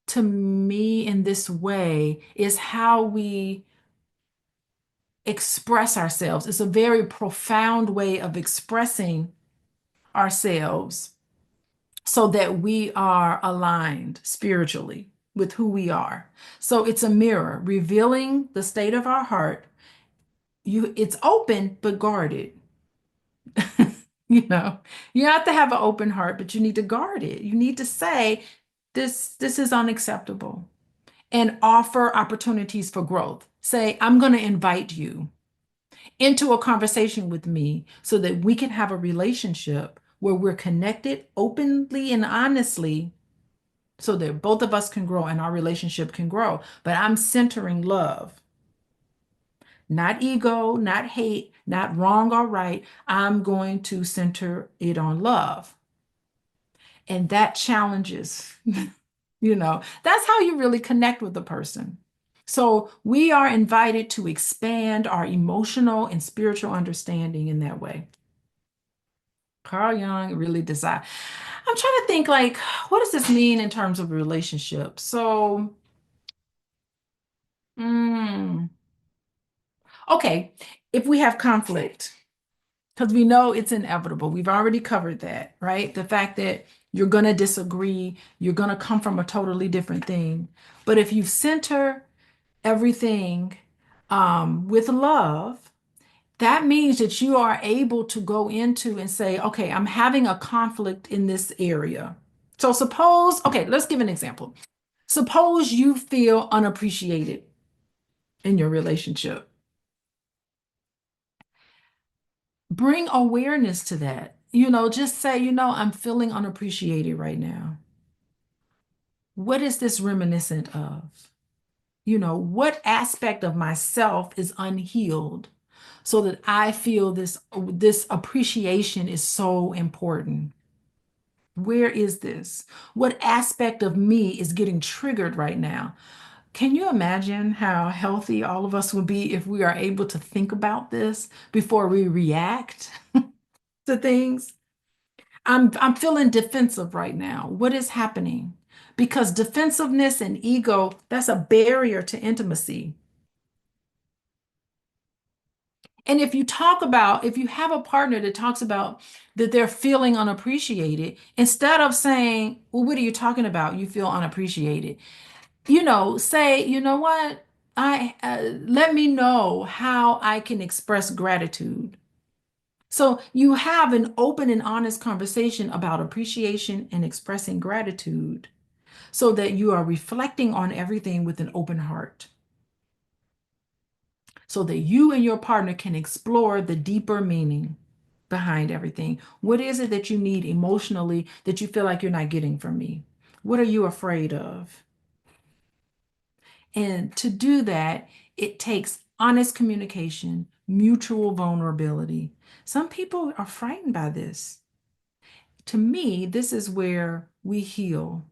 to me in this way is how we express ourselves. It's a very profound way of expressing ourselves so that we are aligned spiritually with who we are. So it's a mirror revealing the state of our heart. It's open but guarded. You know, you have to have an open heart, but you need to guard it. You need to say, this is unacceptable and offer opportunities for growth. Say, I'm going to invite you into a conversation with me so that we can have a relationship where we're connected openly and honestly so that both of us can grow and our relationship can grow. But I'm centering love, not ego, not hate, not wrong or right. I'm going to center it on love. And that challenges, that's how you really connect with the person. So we are invited to expand our emotional and spiritual understanding in that way. Carl Jung really designed. I'm trying to think like, what does this mean in terms of relationships? So, mm, okay, if we have conflict, because we know it's inevitable, we've already covered that, right? The fact that you're going to disagree, you're going to come from a totally different thing. But if you center everything with love, that means that you are able to go into and say, okay, I'm having a conflict in this area. So suppose, okay, let's give an example. Suppose you feel unappreciated in your relationship. Bring awareness to that. Just say, I'm feeling unappreciated right now. What is this reminiscent of? What aspect of myself is unhealed so that I feel this appreciation is so important? Where is this? What aspect of me is getting triggered right now? Can you imagine how healthy all of us would be if we are able to think about this before we react to things? I'm feeling defensive right now. What is happening? Because defensiveness and ego, that's a barrier to intimacy. And if you have a partner that talks about that they're feeling unappreciated, instead of saying, well, what are you talking about? You feel unappreciated. Say, you know what? Let me know how I can express gratitude. So you have an open and honest conversation about appreciation and expressing gratitude so that you are reflecting on everything with an open heart. So that you and your partner can explore the deeper meaning behind everything. What is it that you need emotionally that you feel like you're not getting from me? What are you afraid of? And to do that, it takes honest communication, mutual vulnerability. Some people are frightened by this. To me, this is where we heal.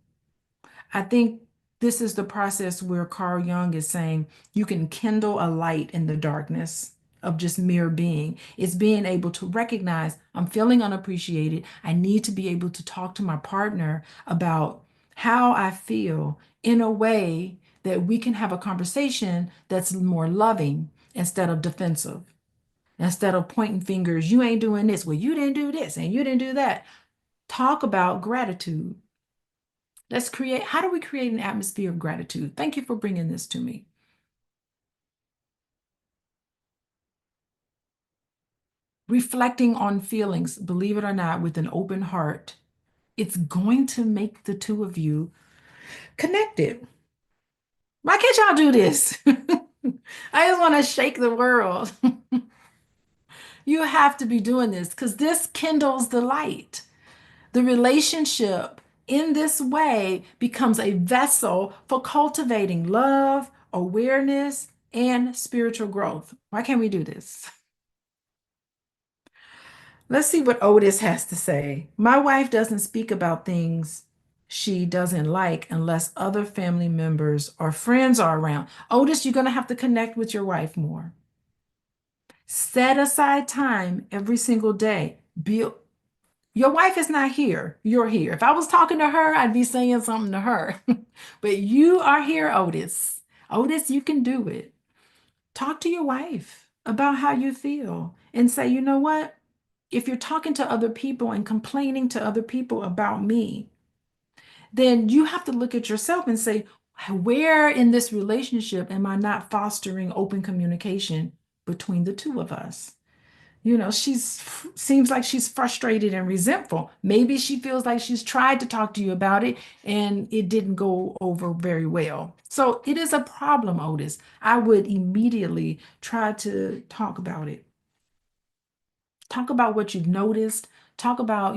I think this is the process where Carl Jung is saying you can kindle a light in the darkness of just mere being. It's being able to recognize I'm feeling unappreciated. I need to be able to talk to my partner about how I feel in a way that we can have a conversation that's more loving instead of defensive. Instead of pointing fingers, you ain't doing this. Well, you didn't do this and you didn't do that. Talk about gratitude. How do we create an atmosphere of gratitude? Thank you for bringing this to me. Reflecting on feelings, believe it or not, with an open heart, it's going to make the two of you connected. Why can't y'all do this? I just want to shake the world. You have to be doing this because this kindles the light. The relationship in this way becomes a vessel for cultivating love, awareness, and spiritual growth. Why can't we do this? Let's see what Otis has to say. My wife doesn't speak about things she doesn't like unless other family members or friends are around. Otis, you're going to have to connect with your wife more. Set aside time every single day. Your wife is not here. You're here. If I was talking to her, I'd be saying something to her. But you are here, Otis. Otis, you can do it. Talk to your wife about how you feel and say, you know what? If you're talking to other people and complaining to other people about me, then you have to look at yourself and say, where in this relationship am I not fostering open communication between the two of us? She's seems like she's frustrated and resentful. Maybe she feels like she's tried to talk to you about it and it didn't go over very well. So it is a problem, Otis. I would immediately try to talk about it. Talk about what you've noticed. Talk about,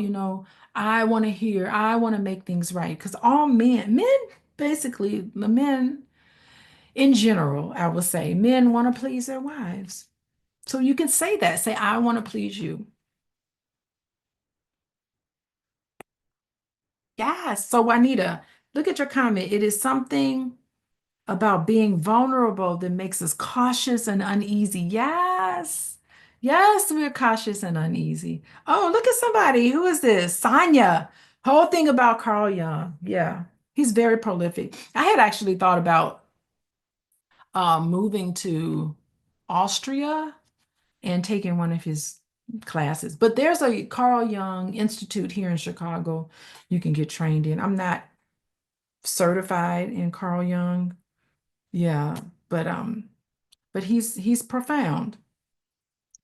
I want to make things right. Because all basically, the men in general, I would say, men want to please their wives. So you can say that. Say, I want to please you. Yes. So Juanita, look at your comment. It is something about being vulnerable that makes us cautious and uneasy. Yes. Yes, we're cautious and uneasy. Oh, look at somebody. Who is this? Sonia. Whole thing about Carl Jung. Yeah. He's very prolific. I had actually thought about moving to Austria and taking one of his classes. But there's a Carl Jung Institute here in Chicago you can get trained in. I'm not certified in Carl Jung. Yeah, but he's profound.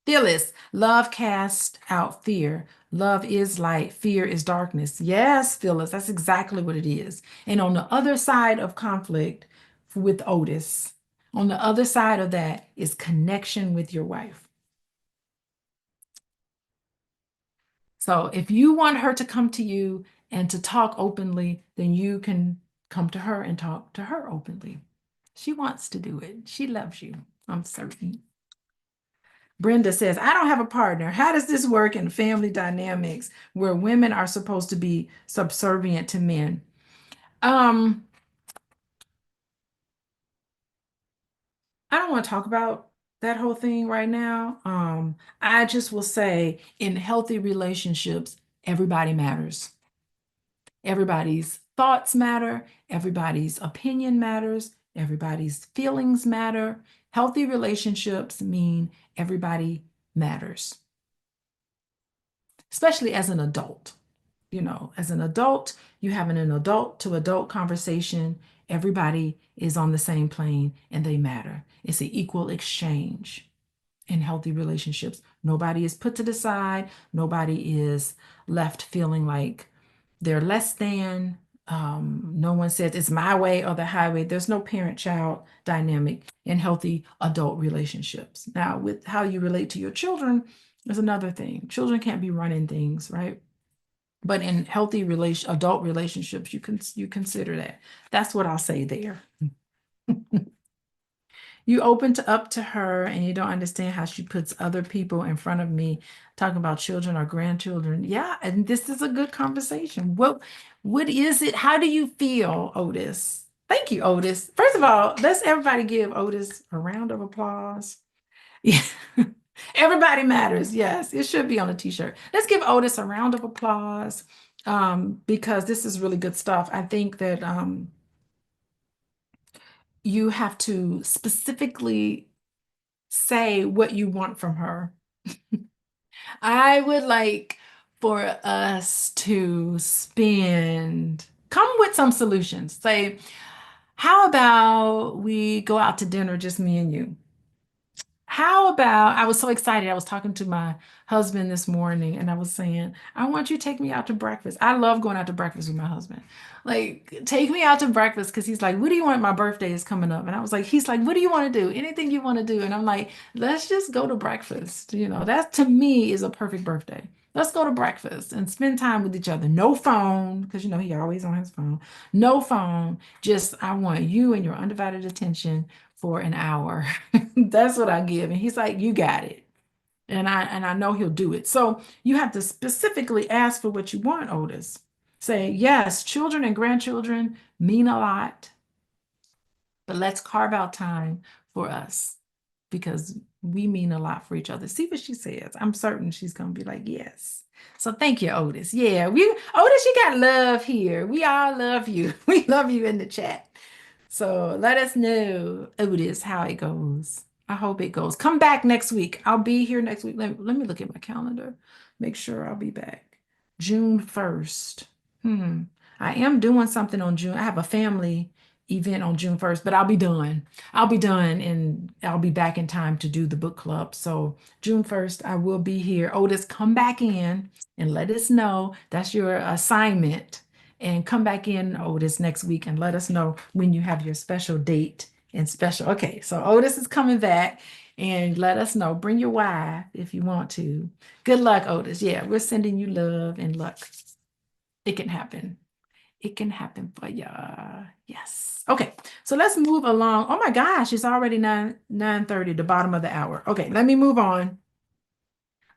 Phyllis, love casts out fear. Love is light, fear is darkness. Yes, Phyllis, that's exactly what it is. And on the other side of conflict with Otis, on the other side of that is connection with your wife. So if you want her to come to you and to talk openly, then you can come to her and talk to her openly. She wants to do it. She loves you, I'm certain. Brenda says, I don't have a partner. How does this work in family dynamics where women are supposed to be subservient to men? Um, I don't want to talk about that whole thing right now. I just will say in healthy relationships, everybody matters. Everybody's thoughts matter, everybody's opinion matters, everybody's feelings matter. Healthy relationships mean everybody matters, especially as an adult. As an adult, you having an adult to adult conversation. Everybody is on the same plane and they matter. It's an equal exchange in healthy relationships. Nobody is put to the side. Nobody is left feeling like they're less than. No one says it's my way or the highway. There's no parent-child dynamic in healthy adult relationships. Now, with how you relate to your children is another thing. Children can't be running things, right? But in healthy adult relationships, you consider that. That's what I'll say there. You up to her and you don't understand how she puts other people in front of me talking about children or grandchildren. Yeah, and this is a good conversation. What is it? How do you feel, Otis? Thank you, Otis. First of all, let's everybody give Otis a round of applause. Yeah. Everybody matters. Yes, it should be on a t-shirt. Let's give Otis a round of applause because this is really good stuff. I think that you have to specifically say what you want from her. I would like for us to come with some solutions. Say, how about we go out to dinner, just me and you? How about, I was so excited. I was talking to my husband this morning and I was saying, I want you to take me out to breakfast. I love going out to breakfast with my husband. Like, take me out to breakfast because he's like, what do you want? My birthday is coming up. And I was like, he's like, what do you want to do? Anything you want to do. And I'm like, let's just go to breakfast. That to me is a perfect birthday. Let's go to breakfast and spend time with each other. No phone, because you know he always on his phone. No phone. Just I want you and your undivided attention for an hour. That's what I give. And he's like, you got it. And I know he'll do it. So you have to specifically ask for what you want, Otis. Say, yes, children and grandchildren mean a lot, but let's carve out time for us because we mean a lot for each other. See what she says. I'm certain she's gonna be like, yes. So thank you, Otis. Yeah, we Otis, you got love here. We all love you. We love you in the chat. So let us know, Otis, how it goes. I hope it goes. Come back next week. I'll be here next week. Let me look at my calendar. Make sure I'll be back. June 1st. Hmm. I am doing something on June. I have a family event on June 1st, but I'll be done. I'll be done and I'll be back in time to do the book club. So June 1st, I will be here. Otis, come back in and let us know. That's your assignment. And come back in, Otis, next week and let us know when you have your special date and special. Okay, so Otis is coming back and let us know. Bring your wife if you want to. Good luck, Otis. Yeah, we're sending you love and luck. It can happen. It can happen for ya. Yes. Okay, so let's move along. Oh my gosh, it's already 9:30, the bottom of the hour. Okay, let me move on.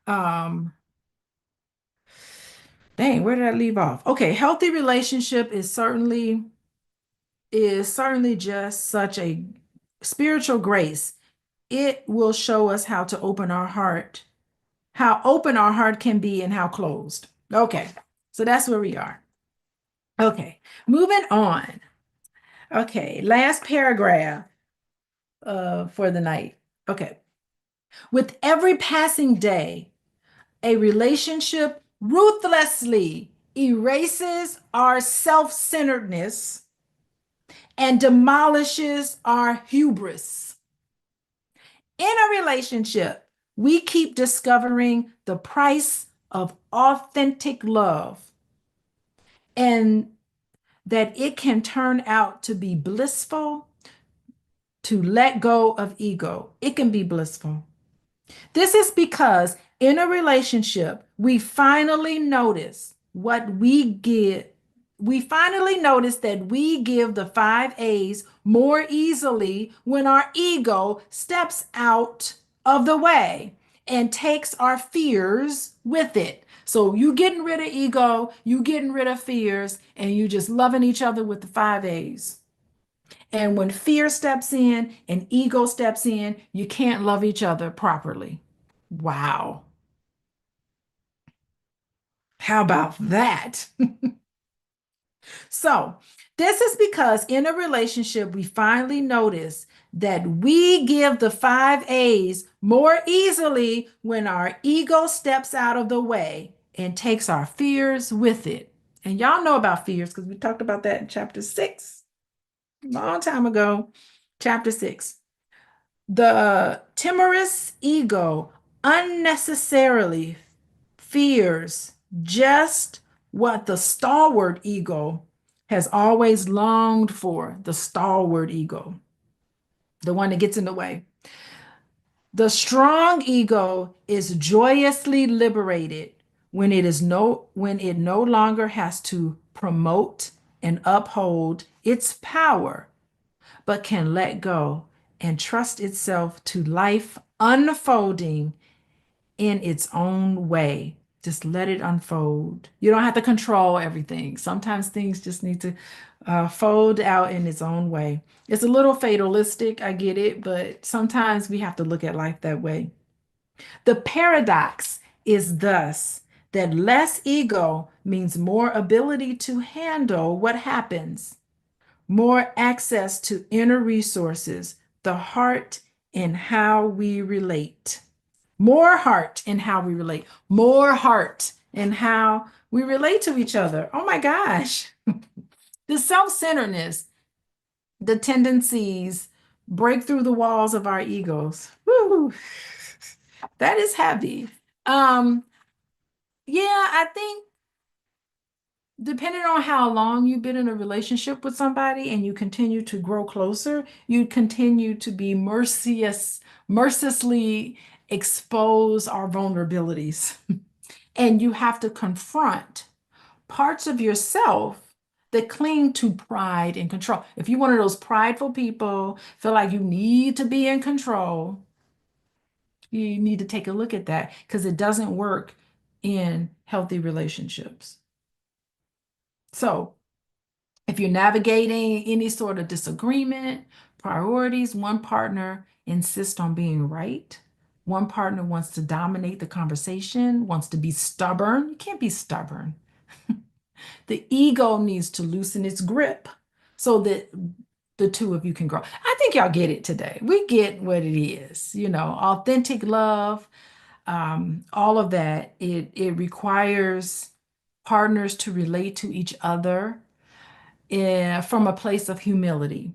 Um, dang, where did I leave off? Okay, healthy relationship is certainly just such a spiritual grace. It will show us how to open our heart, how open our heart can be and how closed. Okay, so that's where we are. Okay, moving on. Okay, last paragraph for the night. Okay, with every passing day, a relationship ruthlessly erases our self-centeredness and demolishes our hubris. In a relationship, we keep discovering the price of authentic love and that it can turn out to be blissful to let go of ego. It can be blissful. This is because in a relationship, we finally notice what we give. We finally notice that we give the 5 A's more easily when our ego steps out of the way and takes our fears with it. So you getting rid of ego, you getting rid of fears, and you just loving each other with the 5 A's. And when fear steps in and ego steps in, you can't love each other properly. Wow. How about that? So, this is because in a relationship, we finally notice that we give the 5 A's more easily when our ego steps out of the way and takes our fears with it. And y'all know about fears because we talked about that in chapter 6, a long time ago. Chapter 6. The timorous ego unnecessarily fears just what the stalwart ego has always longed for, the stalwart ego, the one that gets in the way. The strong ego is joyously liberated when it no longer has to promote and uphold its power, but can let go and trust itself to life unfolding in its own way. Just let it unfold. You don't have to control everything. Sometimes things just need to fold out in its own way. It's a little fatalistic, I get it, but sometimes we have to look at life that way. The paradox is thus that less ego means more ability to handle what happens, more access to inner resources, the heart in how we relate. More heart in how we relate, more heart in how we relate to each other. Oh my gosh. The self-centeredness, the tendencies break through the walls of our egos. Woo. That is heavy. Um, yeah, I think depending on how long you've been in a relationship with somebody and you continue to grow closer, you continue to be mercilessly expose our vulnerabilities. And you have to confront parts of yourself that cling to pride and control. If you're one of those prideful people, feel like you need to be in control, you need to take a look at that because it doesn't work in healthy relationships. So, if you're navigating any sort of disagreement, priorities, one partner insists on being right. One partner wants to dominate the conversation, wants to be stubborn. You can't be stubborn. The ego needs to loosen its grip so that the two of you can grow. I think y'all get it today. We get what it is, authentic love, all of that. It requires partners to relate to each other from a place of humility.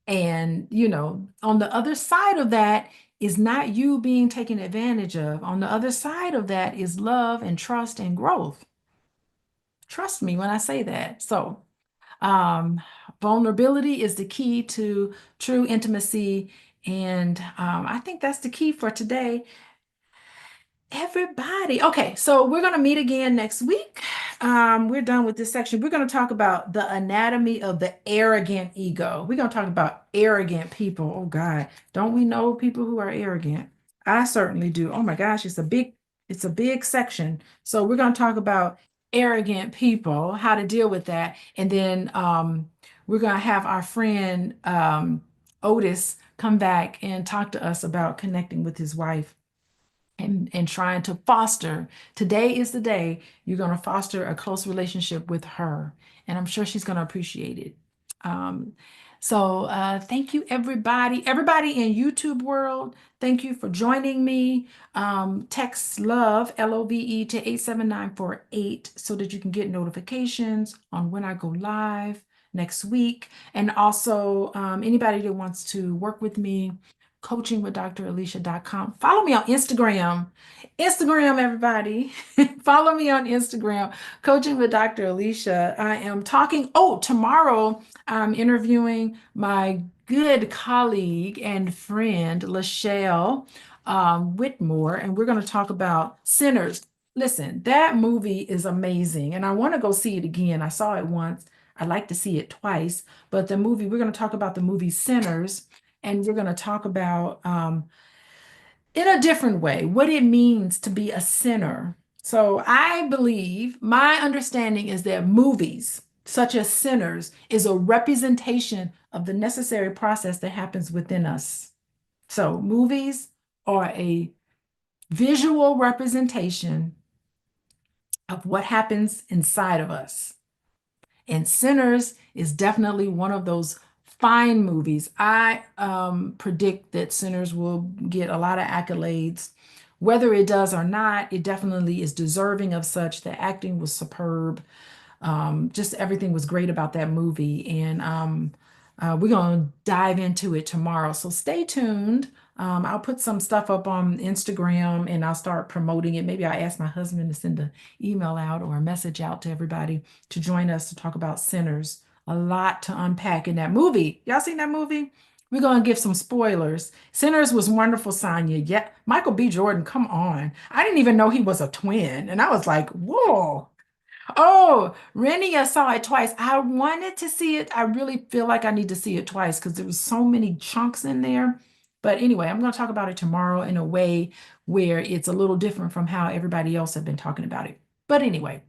And, on the other side of that is not you being taken advantage of. On the other side of that is love and trust and growth. Trust me when I say that. So, um, vulnerability is the key to true intimacy. And I think that's the key for today. Everybody. Okay, so we're going to meet again next week. We're done with this section. We're going to talk about the anatomy of the arrogant ego. We're going to talk about arrogant people. Oh God, don't we know people who are arrogant? I certainly do. Oh my gosh, it's a big section. So we're going to talk about arrogant people, how to deal with that, and then we're going to have our friend Otis come back and talk to us about connecting with his wife and trying to foster. Today is the day you're going to foster a close relationship with her, and I'm sure she's going to appreciate it. Um, so thank you, everybody in YouTube world. Thank you for joining me. Text love LOVE to 87948 so that you can get notifications on when I go live next week. And also anybody that wants to work with me, coachingwithdralicia.com. Follow me on Instagram. Instagram, everybody. Follow me on Instagram, Coaching with Dr. Alicia. I am talking. Oh, tomorrow I'm interviewing my good colleague and friend, Lachelle Whitmore, and we're going to talk about Sinners. Listen, that movie is amazing, and I want to go see it again. I saw it once. I'd like to see it twice, but we're going to talk about the movie Sinners, and we're going to talk about in a different way what it means to be a sinner. So I believe my understanding is that movies such as Sinners is a representation of the necessary process that happens within us. So movies are a visual representation of what happens inside of us. And Sinners is definitely one of those fine movies. I predict that Sinners will get a lot of accolades. Whether it does or not, it definitely is deserving of such. The acting was superb. Just everything was great about that movie. And we're going to dive into it tomorrow. So stay tuned. I'll put some stuff up on Instagram and I'll start promoting it. Maybe I'll ask my husband to send an email out or a message out to everybody to join us to talk about Sinners. A lot to unpack in that movie. Y'all seen that movie? We're going to give some spoilers. Sinners was wonderful, Sonya. Yeah, Michael B. Jordan, come on. I didn't even know he was a twin. And I was like, whoa. Oh, Rennie, I saw it twice. I wanted to see it. I really feel like I need to see it twice because there was so many chunks in there. But anyway, I'm going to talk about it tomorrow in a way where it's a little different from how everybody else have been talking about it. But anyway,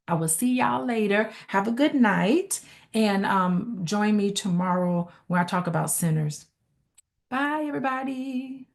I will see y'all later. Have a good night and join me tomorrow when I talk about sinners. Bye, everybody.